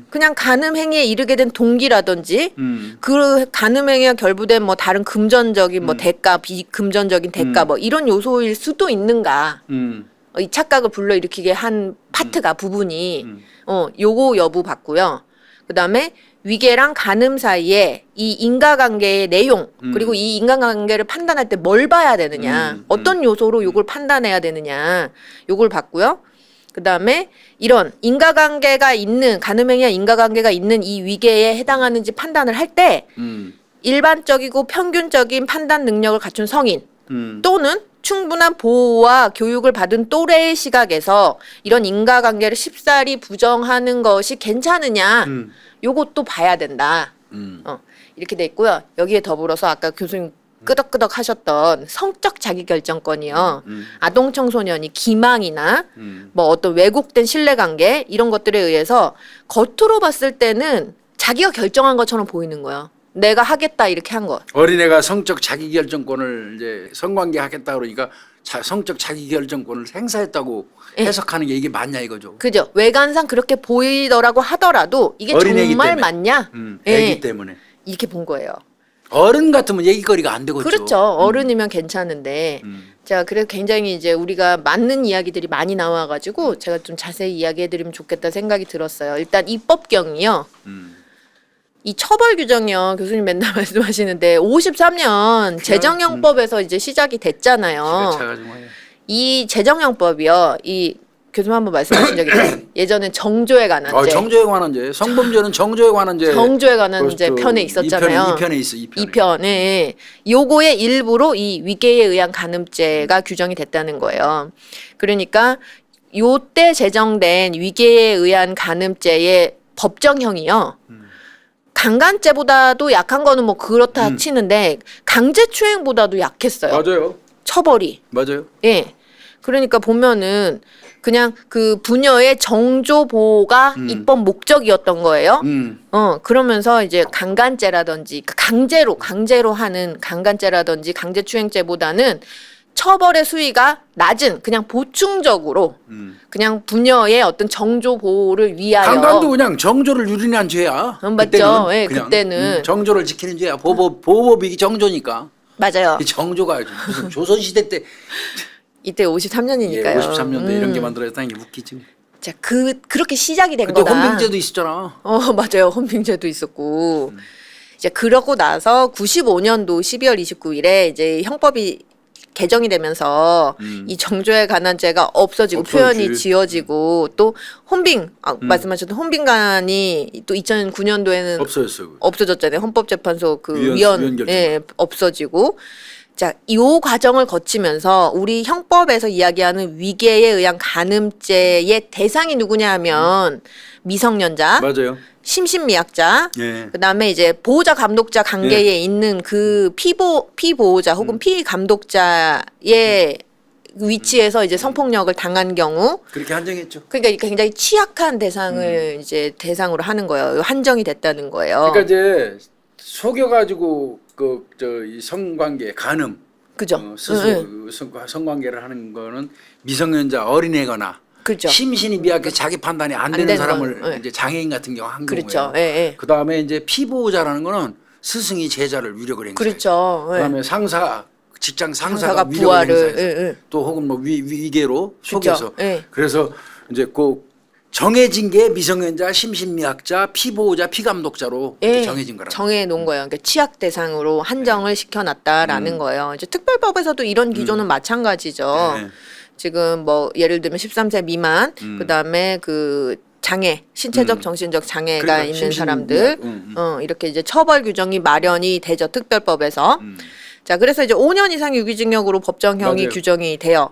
그냥 간음행위에 이르게 된 동기라든지 그 간음행위와 결부된 뭐 다른 금전적인 뭐 대가, 비금전적인 대가 뭐 이런 요소일 수도 있는가. 이 착각을 불러일으키게 한 파트가 부분이 요거 여부 봤고요. 그다음에 위계랑 간음 사이에 이 인과관계의 내용 그리고 이 인과관계를 판단할 때 뭘 봐야 되느냐 어떤 요소로 요걸 판단해야 되느냐 요걸 봤고요. 그다음에 이런 인과관계가 있는 간음행위와 인과관계가 있는 이 위계에 해당하는지 판단을 할 때 일반적이고 평균적인 판단 능력을 갖춘 성인 또는 충분한 보호와 교육을 받은 또래의 시각에서 이런 인과관계를 쉽사리 부정하는 것이 괜찮으냐 요것도 봐야 된다. 이렇게 돼 있고요. 여기에 더불어서 아까 교수님 끄덕끄덕 하셨던 성적 자기결정권이요. 아동 청소년이 기망이나 뭐 어떤 왜곡된 신뢰관계 이런 것들에 의해서 겉으로 봤을 때는 자기가 결정한 것처럼 보이는 거예요. 내가 하겠다 이렇게 한 거. 어린애가 성적 자기결정권을 이제 성관계 하겠다 그러니까 성적 자기결정권을 행사했다고 해석하는 게 이게 맞냐 이거죠. 그죠. 외관상 그렇게 보이더라고 하더라도 이게 어린애기 정말 때문에. 맞냐? 애기 때문에. 이렇게 본 거예요. 어른 같으면 얘기거리가 안 되겠죠. 그렇죠. 어른이면 괜찮은데. 자, 그래서 굉장히 이제 우리가 맞는 이야기들이 많이 나와가지고 제가 좀 자세히 이야기해드리면 좋겠다 생각이 들었어요. 일단 입법경이요. 이 처벌 규정이요. 교수님 맨날 말씀하시는데 53년 재정형법에서 이제 시작이 됐잖아요. 이 재정형법이요. 이 교수님 한번 말씀하신 적이 있어요. 예전에 정조에 관한 죄. 정조에 관한 죄. 성범죄는 정조에 관한 죄. 정조에 관한 이제 편에 있었잖아요. 2편에 있어. 2편에. 2편에 요거의 일부로 이 위계에 의한 간음죄가 규정이 됐다는 거예요. 그러니까 요때 제정된 위계에 의한 간음죄의 법정형이요. 강간죄보다도 약한 거는 뭐 그렇다 치는데 강제추행보다도 약했어요. 맞아요. 처벌이. 맞아요. 예. 그러니까 보면은 그냥 그 부녀의 정조 보호가 입법 목적이었던 거예요. 그러면서 이제 강간죄라든지 강제로 하는 강간죄라든지 강제추행죄보다는 처벌의 수위가 낮은 그냥 보충적으로 그냥 부녀의 어떤 정조 보호를 위하여 강간도 그냥 정조를 유린한 죄야. 맞죠. 예, 그냥, 그때는 정조를 지키는 죄야. 보호법이 정조니까. 맞아요. 이 정조가 무슨 조선 시대 때 이때 53년이니까요. 53년도 이런 게 만들어졌다는 게 웃기지. 자, 그렇게 시작이 된 그때 거다. 헌병제도 있었잖아. 맞아요. 헌병제도 있었고. 이제 그러고 나서 95년도 12월 29일에 이제 형법이 개정이 되면서 이 정조에 관한 죄가 없어지고 표현이 지어지고 또 혼빙 말씀하셨던 혼빙관이 또 2009년도에는 없어졌어요. 없어졌잖아요. 헌법재판소 그 위원 위원 결정. 예, 없어지고 자, 이 과정을 거치면서 우리 형법에서 이야기하는 위계에 의한 간음죄의 대상이 누구냐 하면 미성년자, 맞아요. 심신미약자, 예. 그다음에 이제 보호자 감독자 관계에 있는 그 피보호자 혹은 피감독자의 위치에서 이제 성폭력을 당한 경우, 그렇게 한정했죠. 그러니까 굉장히 취약한 대상을 이제 대상으로 하는 거예요. 한정이 됐다는 거예요. 그러니까 이제 속여가지고 이 성관계 간음, 그죠? 스스로 성관계를 하는 거는 미성년자 어린애거나 그죠? 심신이 미약해 자기 판단이 안 되는 되는 사람을 건, 예. 이제 장애인 같은 경우 한 그렇죠. 거예요. 예, 예. 그 다음에 이제 피보호자라는 거는 스승이 제자를 위력을 행사해요. 그렇죠. 예. 그다음에 직장 상사가 상사가 위력을 부하를, 행사해서 예, 예. 또 혹은 뭐 위계로 속여서 예. 그래서 이제 꼭 정해진 게 미성년자, 심신미약자, 피보호자, 피감독자로 이렇게 정해진 거라. 정해 놓은 거예요. 그러니까 취약 대상으로 한정을 시켜놨다라는 거예요. 이제 특별법에서도 이런 기조는 마찬가지죠. 네. 지금 뭐 예를 들면 13세 미만, 그다음에 그 장애, 신체적, 정신적 장애가 그러니까 있는 심신미약, 사람들, 이렇게 이제 처벌 규정이 마련이 되죠. 특별법에서. 자, 그래서 이제 5년 이상 유기징역으로 법정형이 맞아요. 규정이 돼요.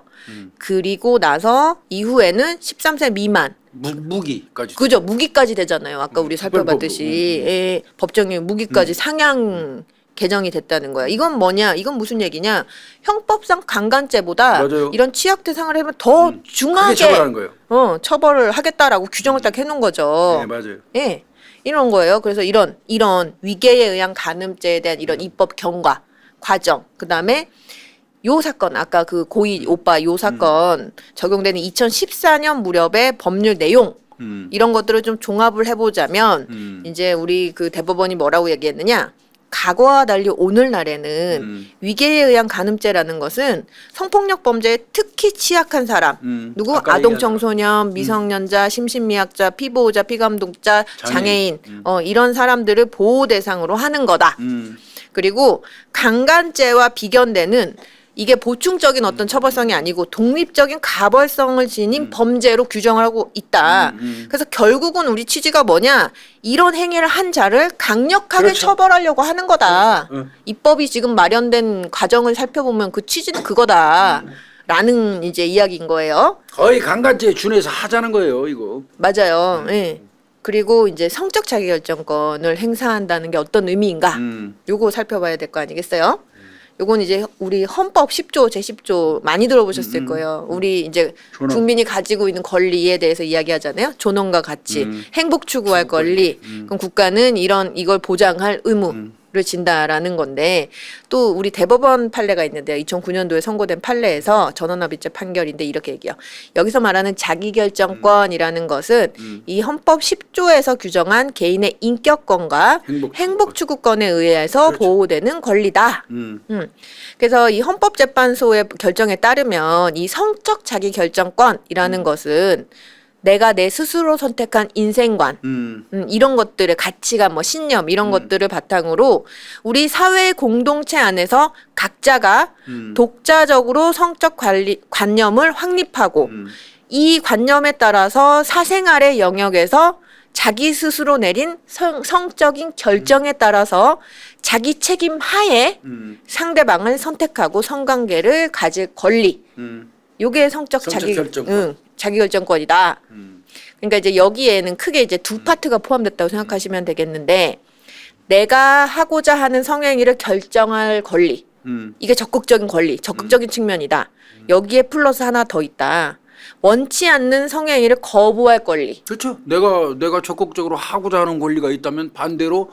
그리고 나서 이후에는 13세 미만. 무기까지. 그죠. 무기까지 되잖아요. 아까 우리 살펴봤듯이. 예, 법정형 무기까지 상향 개정이 됐다는 거야. 이건 뭐냐? 이건 무슨 얘기냐? 형법상 강간죄보다 맞아요. 이런 취약 대상을 하면 더 크게 중하게 처벌하는 거예요. 처벌을 하겠다라고 규정을 딱 해놓은 거죠. 네, 맞아요. 예, 이런 거예요. 그래서 이런 위계에 의한 간음죄에 대한 이런 입법 경과 과정, 그 다음에 요 사건 아까 그 고이 오빠 요 사건 적용되는 2014년 무렵의 법률 내용 이런 것들을 좀 종합을 해보자면 이제 우리 그 대법원이 뭐라고 얘기했느냐? 과거와 달리 오늘날에는 위계에 의한 간음죄라는 것은 성폭력 범죄에 특히 취약한 사람, 누구? 아까 아동 얘기한 청소년, 미성년자, 심신미약자, 피보호자, 피감독자, 장애인, 장애인. 이런 사람들을 보호 대상으로 하는 거다. 그리고 강간죄와 비견되는 이게 보충적인 어떤 처벌성이 아니고 독립적인 가벌성을 지닌 범죄로 규정을 하고 있다. 그래서 결국은 우리 취지가 뭐냐? 이런 행위를 한 자를 강력하게 그렇죠. 처벌하려고 하는 거다. 그렇죠. 입법이 지금 마련된 과정을 살펴보면 그 취지는 그거다. 라는 이제 이야기인 거예요. 거의 강간죄에 준해서 하자는 거예요, 이거. 맞아요. 예. 그리고 이제 성적 자기결정권을 행사한다는 게 어떤 의미인가? 요거 살펴봐야 될 거 아니겠어요? 요건 이제 우리 헌법 10조 제10조 많이 들어보셨을 거예요. 우리 이제 존엄. 국민이 가지고 있는 권리에 대해서 이야기하잖아요. 존엄과 가치, 행복 추구할 권리. 그럼 국가는 이걸 보장할 의무를 진다라는 건데 또 우리 대법원 판례가 있는데요. 2009년도에 선고된 판례에서 전원합의체 판결인데 이렇게 얘기해요. 여기서 말하는 자기결정권이라는 것은 이 헌법 10조에서 규정한 개인의 인격권과 행복추구권에 의해서 그렇죠. 보호되는 권리다. 그래서 이 헌법재판소의 결정에 따르면 이 성적 자기결정권이라는 것은 내가 내 스스로 선택한 인생관, 이런 것들의 가치관, 뭐 신념 이런 것들을 바탕으로 우리 사회 공동체 안에서 각자가 독자적으로 성적 관념을 확립하고 이 관념에 따라서 사생활의 영역에서 자기 스스로 내린 성적인 결정에 따라서 자기 책임 하에 상대방을 선택하고 성관계를 가질 권리. 요게 성적 자기결정권이다. 그러니까 이제 여기에는 크게 이제 두 파트가 포함됐다고 생각하시면 되겠는데 내가 하고자 하는 성행위를 결정할 권리. 이게 적극적인 권리, 적극적인 측면이다. 여기에 플러스 하나 더 있다. 원치 않는 성행위를 거부할 권리. 그렇죠. 내가 적극적으로 하고자 하는 권리가 있다면 반대로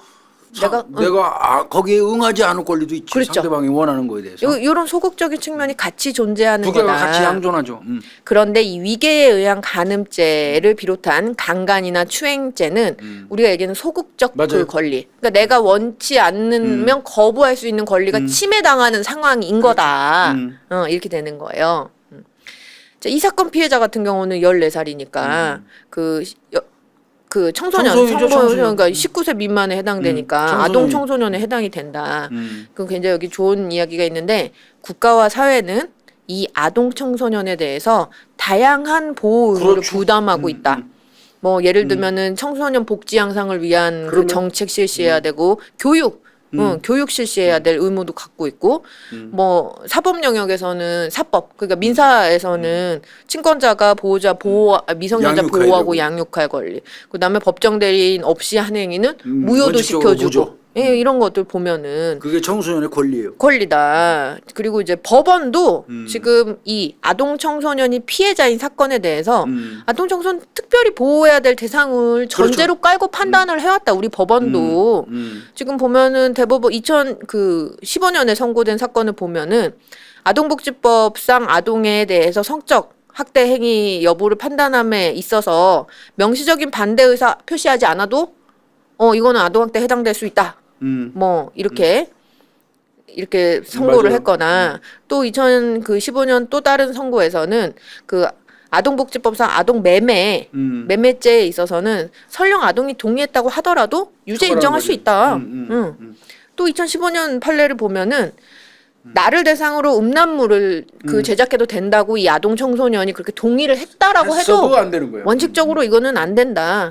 내가 거기에 응하지 않을 권리도 있지. 그렇죠. 상대방이 원하는 거에 대해서. 요런 소극적인 측면이 같이 존재하는 두 개가 거다. 같이 양존하죠. 그런데 이 위계에 의한 간음죄를 비롯한 강간이나 추행죄는 우리가 얘기하는 소극적 그 맞아요. 권리. 그러니까 내가 원치 않으면 거부할 수 있는 권리가 침해당하는 상황인 거다. 이렇게 되는 거예요. 자, 이 사건 피해자 같은 경우는 14살이니까 그 청소년, 그러니까 19세 미만에 해당되니까 아동 청소년에 해당이 된다. 그 굉장히 여기 좋은 이야기가 있는데 국가와 사회는 이 아동 청소년에 대해서 다양한 보호 의무를 그렇죠. 부담하고 있다. 뭐 예를 들면은 청소년 복지 향상을 위한 그 정책 실시해야 되고 교육 교육 실시해야 될 의무도 갖고 있고 뭐 사법 영역에서는 사법 그러니까 민사에서는 친권자가 보호자 보호 미성년자 양육할 보호하고 거고. 양육할 권리 그다음에 법정 대리인 없이 한 행위는 무효도 원칙적으로 시켜주고 무조. 예, 이런 것들 보면은 그게 청소년의 권리예요. 권리다. 그리고 이제 법원도 지금 이 아동 청소년이 피해자인 사건에 대해서 아동 청소년 특별히 보호해야 될 대상을 전제로 깔고 판단을 해왔다. 우리 법원도 지금 보면은 대법원 2015년에 선고된 사건을 보면은 아동복지법상 아동에 대해서 성적 학대 행위 여부를 판단함에 있어서 명시적인 반대 의사 표시하지 않아도 이거는 아동학대 해당될 수 있다. 뭐 이렇게 선고를 맞아요. 했거나 또 2015년 또 다른 선고에서는 그 아동복지법상 아동 매매죄에 있어서는 설령 아동이 동의했다고 하더라도 유죄 처벌하는 인정할 거지. 수 있다. 또 2015년 판례를 보면은 나를 대상으로 음란물을 제작해도 된다고 이 아동 청소년이 그렇게 동의를 했다라고 했어도 해도 안 되는 거야. 원칙적으로 이거는 안 된다.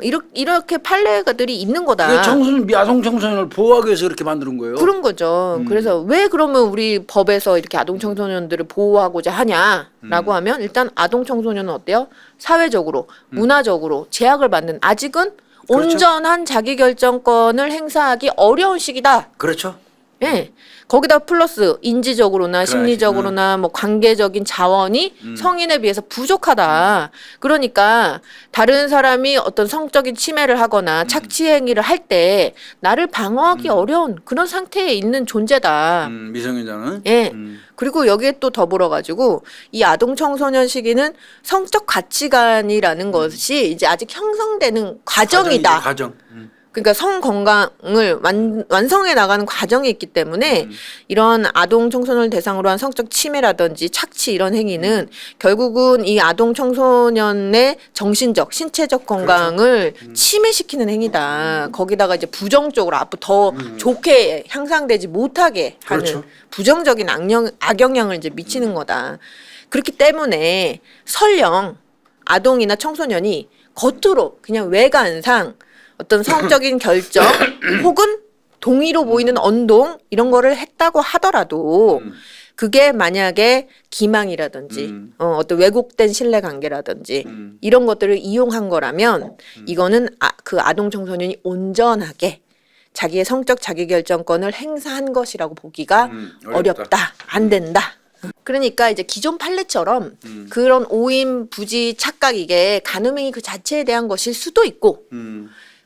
이렇게 판례가들이 있는 거다. 그게 아동 청소년을 보호하기 위해서 그렇게 만드는 거예요. 그런 거죠. 그래서 왜 그러면 우리 법에서 이렇게 아동 청소년들을 보호하고자 하냐라고 하면 일단 아동 청소년은 어때요? 사회적으로, 문화적으로 제약을 받는 아직은 그렇죠. 온전한 자기결정권을 행사하기 어려운 시기다. 그렇죠. 예. 거기다 플러스 인지적으로나 심리적으로나 뭐 관계적인 자원이 성인에 비해서 부족하다. 그러니까 다른 사람이 어떤 성적인 침해를 하거나 착취 행위를 할 때 나를 방어하기 어려운 그런 상태에 있는 존재다. 미성년자는. 예. 그리고 여기에 또 더불어 가지고 이 아동 청소년 시기는 성적 가치관이라는 것이 이제 아직 형성되는 과정이다. 과정. 그러니까 성 건강을 완성해 나가는 과정이 있기 때문에 이런 아동 청소년을 대상으로 한 성적 침해라든지 착취 이런 행위는 결국은 이 아동 청소년의 정신적, 신체적 건강을 침해시키는 행위다. 거기다가 이제 부정적으로 앞으로 더 좋게 향상되지 못하게 하는 그렇죠. 부정적인 악영향을 이제 미치는 거다. 그렇기 때문에 설령 아동이나 청소년이 겉으로 그냥 외관상 어떤 성적인 결정 혹은 동의로 보이는 언동 이런 거를 했다고 하더라도 그게 만약에 기망이라든지 어떤 왜곡된 신뢰관계라든지 이런 것들을 이용한 거라면 이거는 그 아동 청소년이 온전하게 자기의 성적 자기결정권을 행사한 것이라고 보기가 어렵다. 안 된다. 그러니까 이제 기존 판례처럼 그런 오임, 부지, 착각 이게 간음행위 그 자체에 대한 것일 수도 있고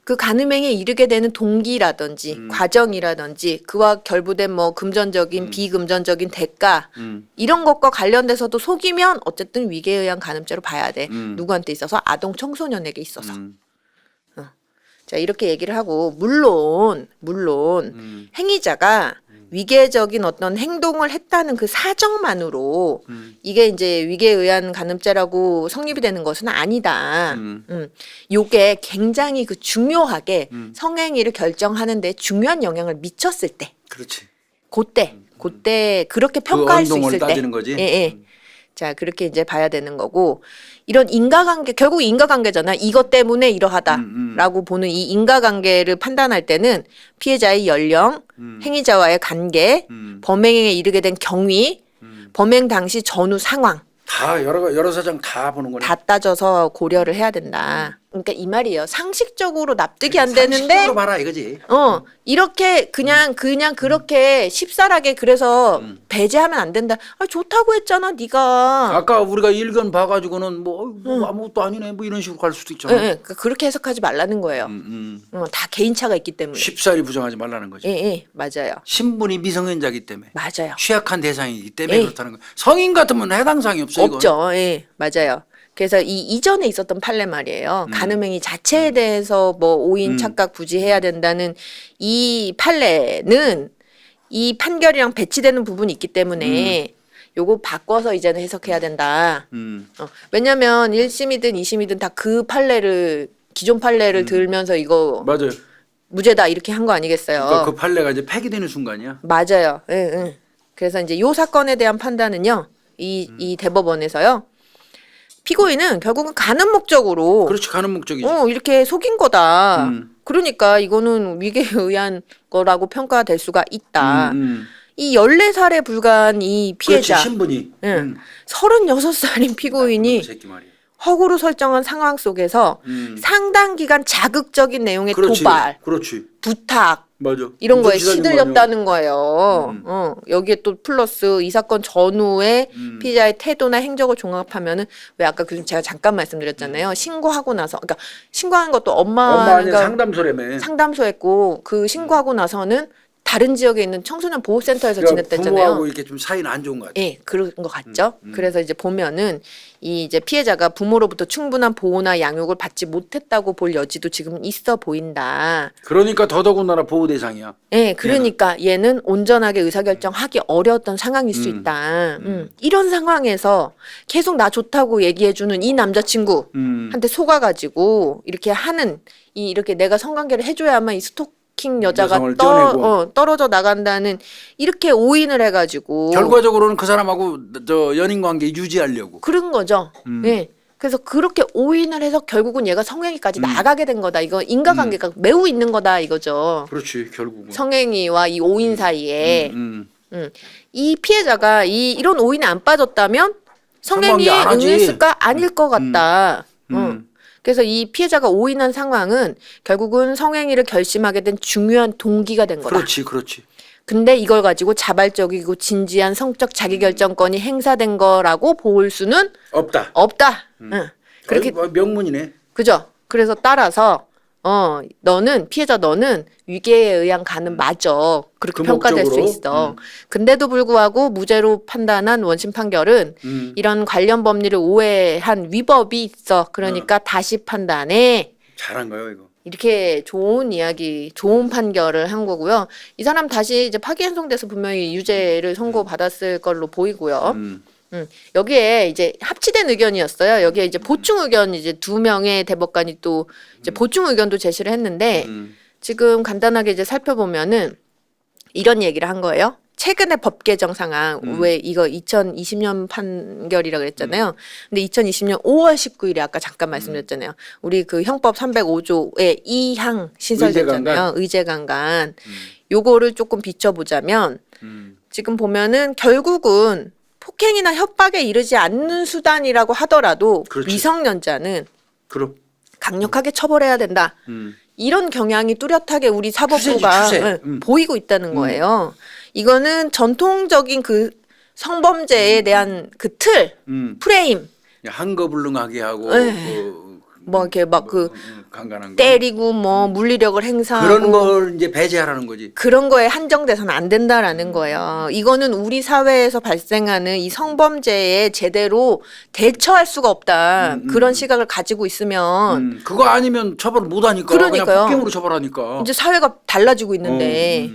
그 간음행위에 이르게 되는 동기라든지 과정이라든지 그와 결부된 뭐 금전적인 비금전적인 대가 이런 것과 관련돼서도 속이면 어쨌든 위계에 의한 간음죄로 봐야 돼. 누구한테 있어서 아동 청소년에게 있어서. 자 이렇게 얘기를 하고 물론 행위자가 위계적인 어떤 행동을 했다는 그 사정만으로 이게 이제 위계에 의한 간음죄라고 성립이 되는 것은 아니다. 요게 굉장히 그 중요하게 성행위를 결정하는 데 중요한 영향을 미쳤을 때. 그렇지. 그때 그렇게 평가할 수 언동을 있을 때. 따지는 거지. 예. 자, 그렇게 이제 봐야 되는 거고 이런 인과관계 결국 인과관계잖아. 이것 때문에 이러하다라고 보는 이 인과관계를 판단할 때는 피해자의 연령, 행위자와의 관계, 범행에 이르게 된 경위, 범행 당시 전후 상황 다 여러 사정 다 보는 거네. 다 따져서 고려를 해야 된다. 그러니까 이 말이에요. 상식적으로 납득이 안 되는데 상식적으로 봐라 이거지. 이렇게 그냥 그렇게 쉽사하게 그래서 배제하면 안 된다. 아 좋다고 했잖아 네가. 아까 우리가 일견 봐가지고는 뭐 아무것도 아니네 뭐 이런 식으로 갈 수도 있잖아. 예, 그러니까 그렇게 해석하지 말라는 거예요. 다 개인차가 있기 때문에. 쉽사리 부정하지 말라는 거지. 예, 맞아요. 신분이 미성년자이기 때문에. 맞아요. 취약한 대상이기 때문에 예. 그렇다는 거예요. 성인 같으면 해당 사항이 없어. 없죠. 예, 맞아요. 그래서 이 이전에 있었던 판례 말이에요. 간음행위 자체에 대해서 뭐 오인 착각 부지해야 된다는 이 판례는 이 판결이랑 배치되는 부분이 있기 때문에 요거 바꿔서 이제는 해석해야 된다. 왜냐면 1심이든 2심이든 다 그 판례를 기존 판례를 들면서 이거 맞아요. 무죄다 이렇게 한 거 아니겠어요. 그러니까 그 판례가 이제 폐기되는 순간이야. 맞아요. 예. 그래서 이제 요 사건에 대한 판단은요. 이 대법원에서요. 피고인은 결국은 간음 목적으로 그렇지 가는 목적이지. 이렇게 속인 거다. 그러니까 이거는 위계에 의한 거라고 평가될 수가 있다. 음. 이 14살에 불과한 이 피해자, 그렇지, 신분이. 응. 36살인 피고인이 그 새끼 말이야. 허구로 설정한 상황 속에서 상당 기간 자극적인 내용의 그렇지, 도발, 그렇지. 부탁 맞아. 이런 거에 운전기사님 시들렸다는 거예요. 여기에 또 플러스 이 사건 전후에 피해자의 태도나 행적을 종합하면은 왜 아까 제가 잠깐 말씀드렸잖아요. 신고하고 나서 그러니까 신고한 것도 엄마 아니야 엄마가 상담소라며. 상담소했고 그 신고하고 나서는 다른 지역에 있는 청소년 보호센터에서 그러니까 지냈댔잖아요. 부모하고 이렇게 좀 사이는 안 좋은 것 같아. 예, 그런 것 같죠. 그래서 이제 보면은 이 이제 피해자가 부모로부터 충분한 보호나 양육을 받지 못했다고 볼 여지도 지금 있어 보인다. 그러니까 더더군다나 보호 대상이야. 예, 그러니까 얘는 온전하게 의사결정하기 어려웠던 상황일 수 있다. 이런 상황에서 계속 나 좋다고 얘기해주는 이 남자친구한테 속아가지고 이렇게 하는 이렇게 내가 성관계를 해줘야만 이 스토킹 여자가 여성을 떼어내고. 떨어져 나간다는 이렇게 오인을 해가지고 결과적으로는 그 사람하고 저 연인 관계 유지하려고. 그런 거죠. 예. 그래서 그렇게 오인을 해서 결국은 얘가 성행위까지 나가게 된 거다. 이거 인과관계가 매우 있는 거다 이거죠. 그렇지 결국은. 성행위와 이 오인 사이에 음. 이 피해자가 이런 오인에 안 빠졌다면 성행위에 성관계 안 하지. 응했을까 아닐 것 같다. 그래서 이 피해자가 오인한 상황은 결국은 성행위를 결심하게 된 중요한 동기가 된 거다. 그렇지, 그렇지. 근데 이걸 가지고 자발적이고 진지한 성적 자기결정권이 행사된 거라고 볼 수는 없다. 응. 그렇게 명문이네. 그죠? 그래서 따라서 너는 피해자 너는 위계에 의한 간은 맞아. 그렇게 평가될 수 금목적으로? 있어. 근데도 불구하고 무죄로 판단한 원심 판결은 이런 관련 법리를 오해한 위법이 있어. 그러니까 다시 판단해. 잘한 거예요 이거. 이렇게 좋은 이야기, 좋은 판결을 한 거고요. 이 사람 다시 이제 파기환송돼서 분명히 유죄를 선고받았을 걸로 보이고요. 여기에 이제 합치된 의견이었어요. 여기에 이제 보충 의견 이제 2명의 대법관이 또 이제 보충 의견도 제시를 했는데 지금 간단하게 이제 살펴보면은 이런 얘기를 한 거예요. 최근에 법 개정 상황 왜 이거 2020년 판결이라 그랬잖아요. 근데 2020년 5월 19일에 아까 잠깐 말씀드렸잖아요. 우리 그 형법 305조에 2항 신설됐잖아요. 의제강간. 요거를 조금 비춰보자면 지금 보면은 결국은 폭행이나 협박에 이르지 않는 수단이라고 하더라도 그렇지. 미성년자는 그럼. 강력하게 처벌해야 된다. 이런 경향이 뚜렷하게 우리 사법부가 추세. 보이고 있다는 거예요. 이거는 전통적인 그 성범죄에 대한 그 틀, 프레임, 한거불능하게 하고 뭐 이렇게 막 그 강간한 거. 때리고 뭐 물리력을 행사하고 그런 걸 이제 배제하라는 거지. 그런 거에 한정돼서는 안 된다라는 거예요. 이거는 우리 사회에서 발생하는 이 성범죄에 제대로 대처할 수가 없다. 그런 시각을 가지고 있으면 그거 아니면 처벌 못 하니까 그러니까요. 그냥 폭행으로 처벌하니까. 이제 사회가 달라지고 있는데,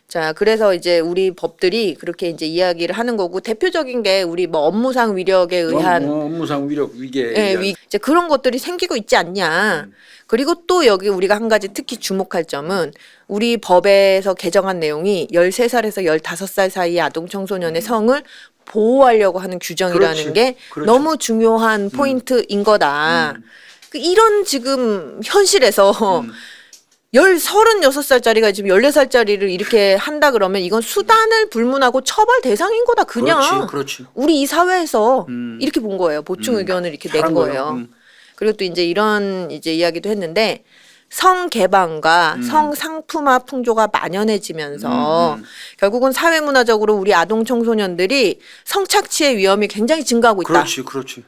자, 그래서 이제 우리 법들이 그렇게 이제 이야기를 하는 거고, 대표적인 게 우리 뭐 업무상 위력에 의한, 업무상 위력 위계. 이제 그런 것들이 생기고 있지 않냐. 그리고 또 여기 우리가 한 가지 특히 주목할 점은 우리 법에서 개정한 내용이 13살에서 15살 사이의 아동 청소년의 성을 보호하려고 하는 규정이라는 그렇지. 게 그렇지. 너무 중요한 포인트인 거다. 이런 지금 현실에서 36살짜리가 지금 14살짜리를 이렇게 한다 그러면 이건 수단을 불문하고 처벌 대상인 거다. 그냥 그렇지. 우리 이 사회에서 이렇게 본 거예요. 보충 의견을 이렇게 낸 잘한 거예요. 거예요. 그리고 또 이제 이런 이제 이야기도 했는데 성 개방과 성 상품화 풍조가 만연해지면서 결국은 사회 문화적으로 우리 아동 청소년들이 성착취의 위험이 굉장히 증가하고 있다. 그렇지.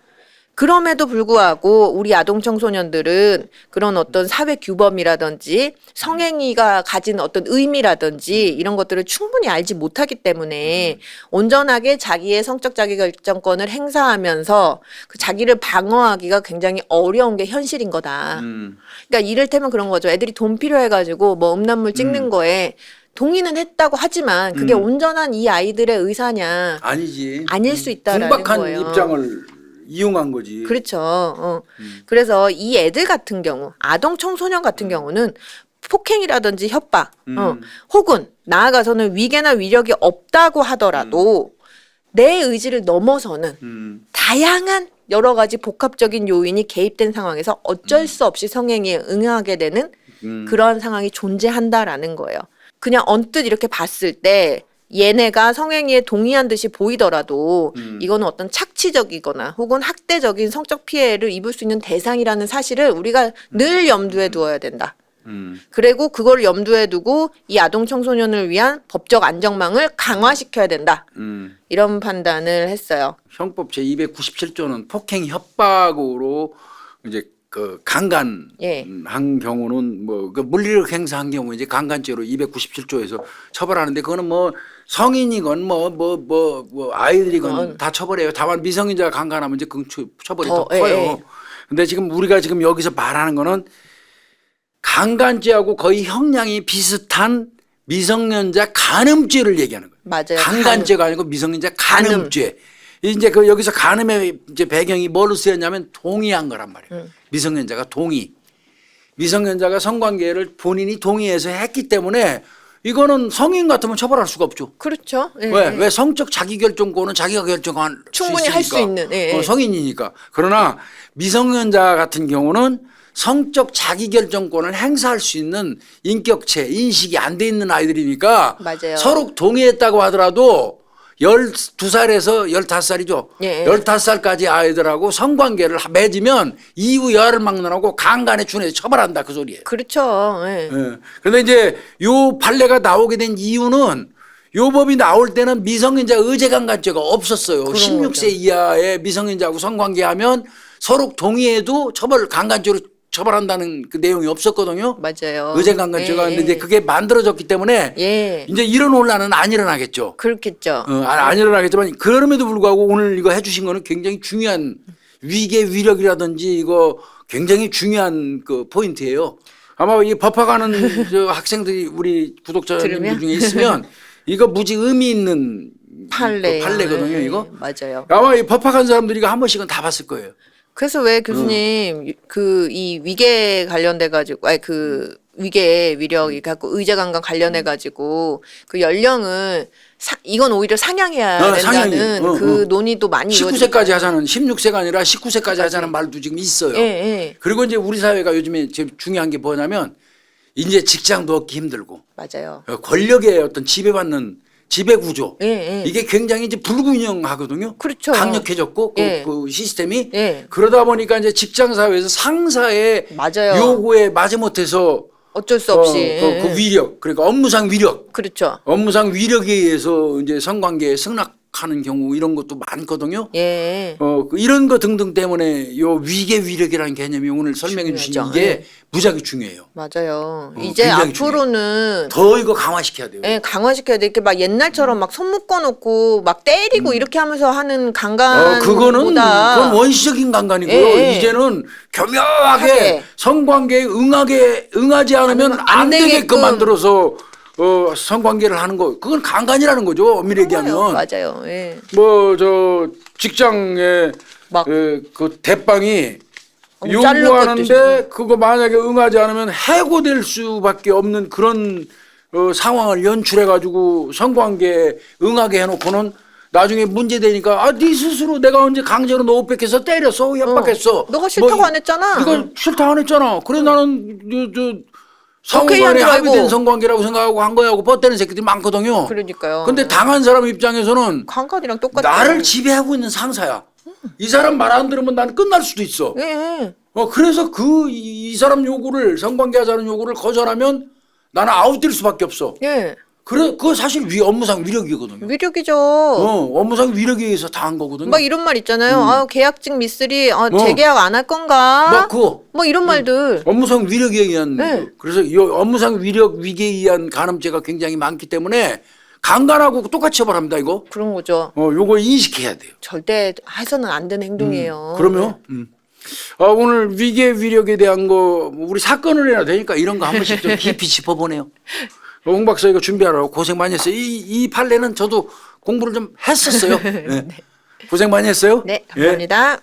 그럼에도 불구하고 우리 아동 청소년들은 그런 어떤 사회 규범이라든지 성행위가 가진 어떤 의미라든지 이런 것들을 충분히 알지 못하기 때문에 온전하게 자기의 성적 자기결정권을 행사하면서 그 자기를 방어하기가 굉장히 어려운 게 현실인 거다. 그러니까 이를테면 그런 거죠. 애들이 돈 필요해가지고 뭐 음란물 찍는 거에 동의는 했다고 하지만 그게 온전한 이 아이들의 의사냐? 아니지. 아닐 수 있다라는 분박한 거예요. 입장을 이용한 거지. 그렇죠. 그래서 이 애들 같은 경우, 아동 청소년 같은 경우는 폭행이라든지 협박, 혹은 나아가서는 위계나 위력이 없다고 하더라도 내 의지를 넘어서는 다양한 여러 가지 복합적인 요인이 개입된 상황에서 어쩔 수 없이 성행위에 응하게 되는 그러한 상황이 존재한다라는 거예요. 그냥 언뜻 이렇게 봤을 때 얘네가 성행위에 동의한 듯이 보이더라도 이거는 어떤 착취적이거나 혹은 학대적인 성적 피해를 입을 수 있는 대상이라는 사실을 우리가 늘 염두에 두어야 된다. 그리고 그걸 염두에 두고 이 아동 청소년을 위한 법적 안정망을 강화시켜야 된다. 이런 판단을 했어요. 형법 제 297조는 폭행 협박으로 이제 그 강간한 경우는 뭐 그 물리력 행사한 경우 이제 강간죄로 297조에서 처벌하는데 그거는 뭐 성인이건 뭐 아이들이건 다 처벌해요. 다만 미성년자가 강간하면 이제 그 처벌이 더 커요. 근데 지금 우리가 지금 여기서 말하는 거는 강간죄하고 거의 형량이 비슷한 미성년자 간음죄를 얘기하는 거예요. 맞아요. 강간죄가 아니고 미성년자 간음죄. 이제 그 여기서 간음의 이제 배경이 뭘로 쓰였냐면 동의한 거란 말이에요. 미성년자가 동의. 미성년자가 성관계를 본인이 동의해서 했기 때문에 이거는 성인 같으면 처벌할 수가 없죠. 그렇죠. 왜 성적 자기결정권은 자기가 결정할 충분히 할 수 있는 성인이니까. 그러나 미성년자 같은 경우는 성적 자기결정권을 행사할 수 있는 인격체, 인식이 안 돼 있는 아이들이니까 맞아요. 서로 동의했다고 하더라도 12살에서 15살이죠. 15살까지 아이들하고 성관계를 맺으면 이후 열을 막론하고 강간에 준해서 처벌한다 그 소리예요. 그렇죠. 그런데 이제 요 판례가 나오게 된 이유는 요 법이 나올 때는 미성년자 의제강간죄가 없었어요. 16세 거죠. 이하의 미성년자하고 성관계하면 서로 동의해도 강간죄로 처벌한다는 그 내용이 없었거든요. 맞아요. 의제강간죄가 있는데 그게 만들어졌기 때문에 이제 이런 혼란은 안 일어나겠죠. 그렇겠죠. 안 일어나겠지만 그럼에도 불구하고 오늘 이거 해주신 거는 굉장히 중요한 위계 위력이라든지 이거 굉장히 중요한 그 포인트예요. 아마 이 법학하는 저 학생들이 우리 구독자님들 중에 있으면 이거 무지 의미 있는 판례거든요. 이거 맞아요. 아마 이 법학한 사람들이 이거 한 번씩은 다 봤을 거예요. 그래서 왜 교수님 그 이 위계 관련돼 가지고 그 위계 위력이 갖고 의제강간 관련해 가지고 그 연령을 이건 오히려 상향해야 된다는 그 논의도 많이 19세까지 하자는 16세가 아니라 19세까지 하자는 말도 지금 있어요. 그리고 이제 우리 사회가 요즘에 제일 중요한 게 뭐냐면 이제 직장도 얻기 힘들고 맞아요. 권력의 어떤 지배받는 지배 구조 이게 굉장히 이제 불균형하거든요. 그렇죠. 강력해졌고 그 시스템이 그러다 보니까 이제 직장 사회에서 상사의 맞아요. 요구에 마지못해서 어쩔 수 없이 그 위력 그러니까 업무상 위력 그렇죠. 업무상 위력에 의해서 이제 성관계에 승낙하는 경우 이런 것도 많거든요. 이런 거 등등 때문에 요 위계 위력이라는 개념이 오늘 설명해 주신 이게 무지하게 중요해요. 맞아요. 이제 앞으로는 더 이거 강화시켜야 돼요. 강화시켜야 돼. 이렇게 막 옛날처럼 막 손 묶어놓고 막 때리고 이렇게 하면서 하는 강간 그건 원시적인 강간이고요. 이제는 교묘하게 성관계에 응하지 않으면 안 되게끔 만들어서 성관계를 하는 거 그건 강간이라는 거죠. 엄밀히 얘기하면. 맞아요. 뭐 저 직장에 그 대빵이 자르는 요구하는데 그거 만약에 응하지 않으면 해고될 수밖에 없는 그런 상황을 연출해 가지고 성관계에 응하게 해놓고는 나중에 문제되니까 네 스스로 내가 언제 강제로 너 옷 뺏겨서 때렸어 협박했어 너가 싫다고 안 했잖아. 네가 싫다고 안 했잖아. 그래 나는 성관계 합의된 성관계라고 생각하고 한 거야 하고 뻗대는 새끼들이 많거든요. 그러니까요. 근데 당한 사람 입장에서는 강간이랑 똑같아. 나를 지배하고 있는 상사야. 이 사람 말 안 들으면 난 끝날 수도 있어. 그래서 이 사람 요구를 성관계 하자는 요구를 거절하면 나는 아웃될 수밖에 없어. 그거 사실 업무상 위력이거든요. 위력이죠. 업무상 위력에 의해서 당한 거거든요. 막 이런 말 있잖아요. 계약직 미쓰리 재계약 안 할 건가? 뭐 이런 말들. 업무상 위력에 의한 그래서 이 업무상 위력 위계에 의한 간음죄가 굉장히 많기 때문에 강간하고 똑같이 처벌합니다 이거. 그런 거죠. 요거 인식해야 돼요. 절대 해서는 안 되는 행동이에요. 그러면 오늘 위계 위력에 대한 거 우리 사건을 해야 되니까 이런 거 한 번씩 좀 깊이 짚어보네요. 홍 박사 이거 준비하라고 고생 많이 했어요. 이 판례는 저도 공부를 좀 했었어요. 고생 많이 했어요. 네, 감사합니다.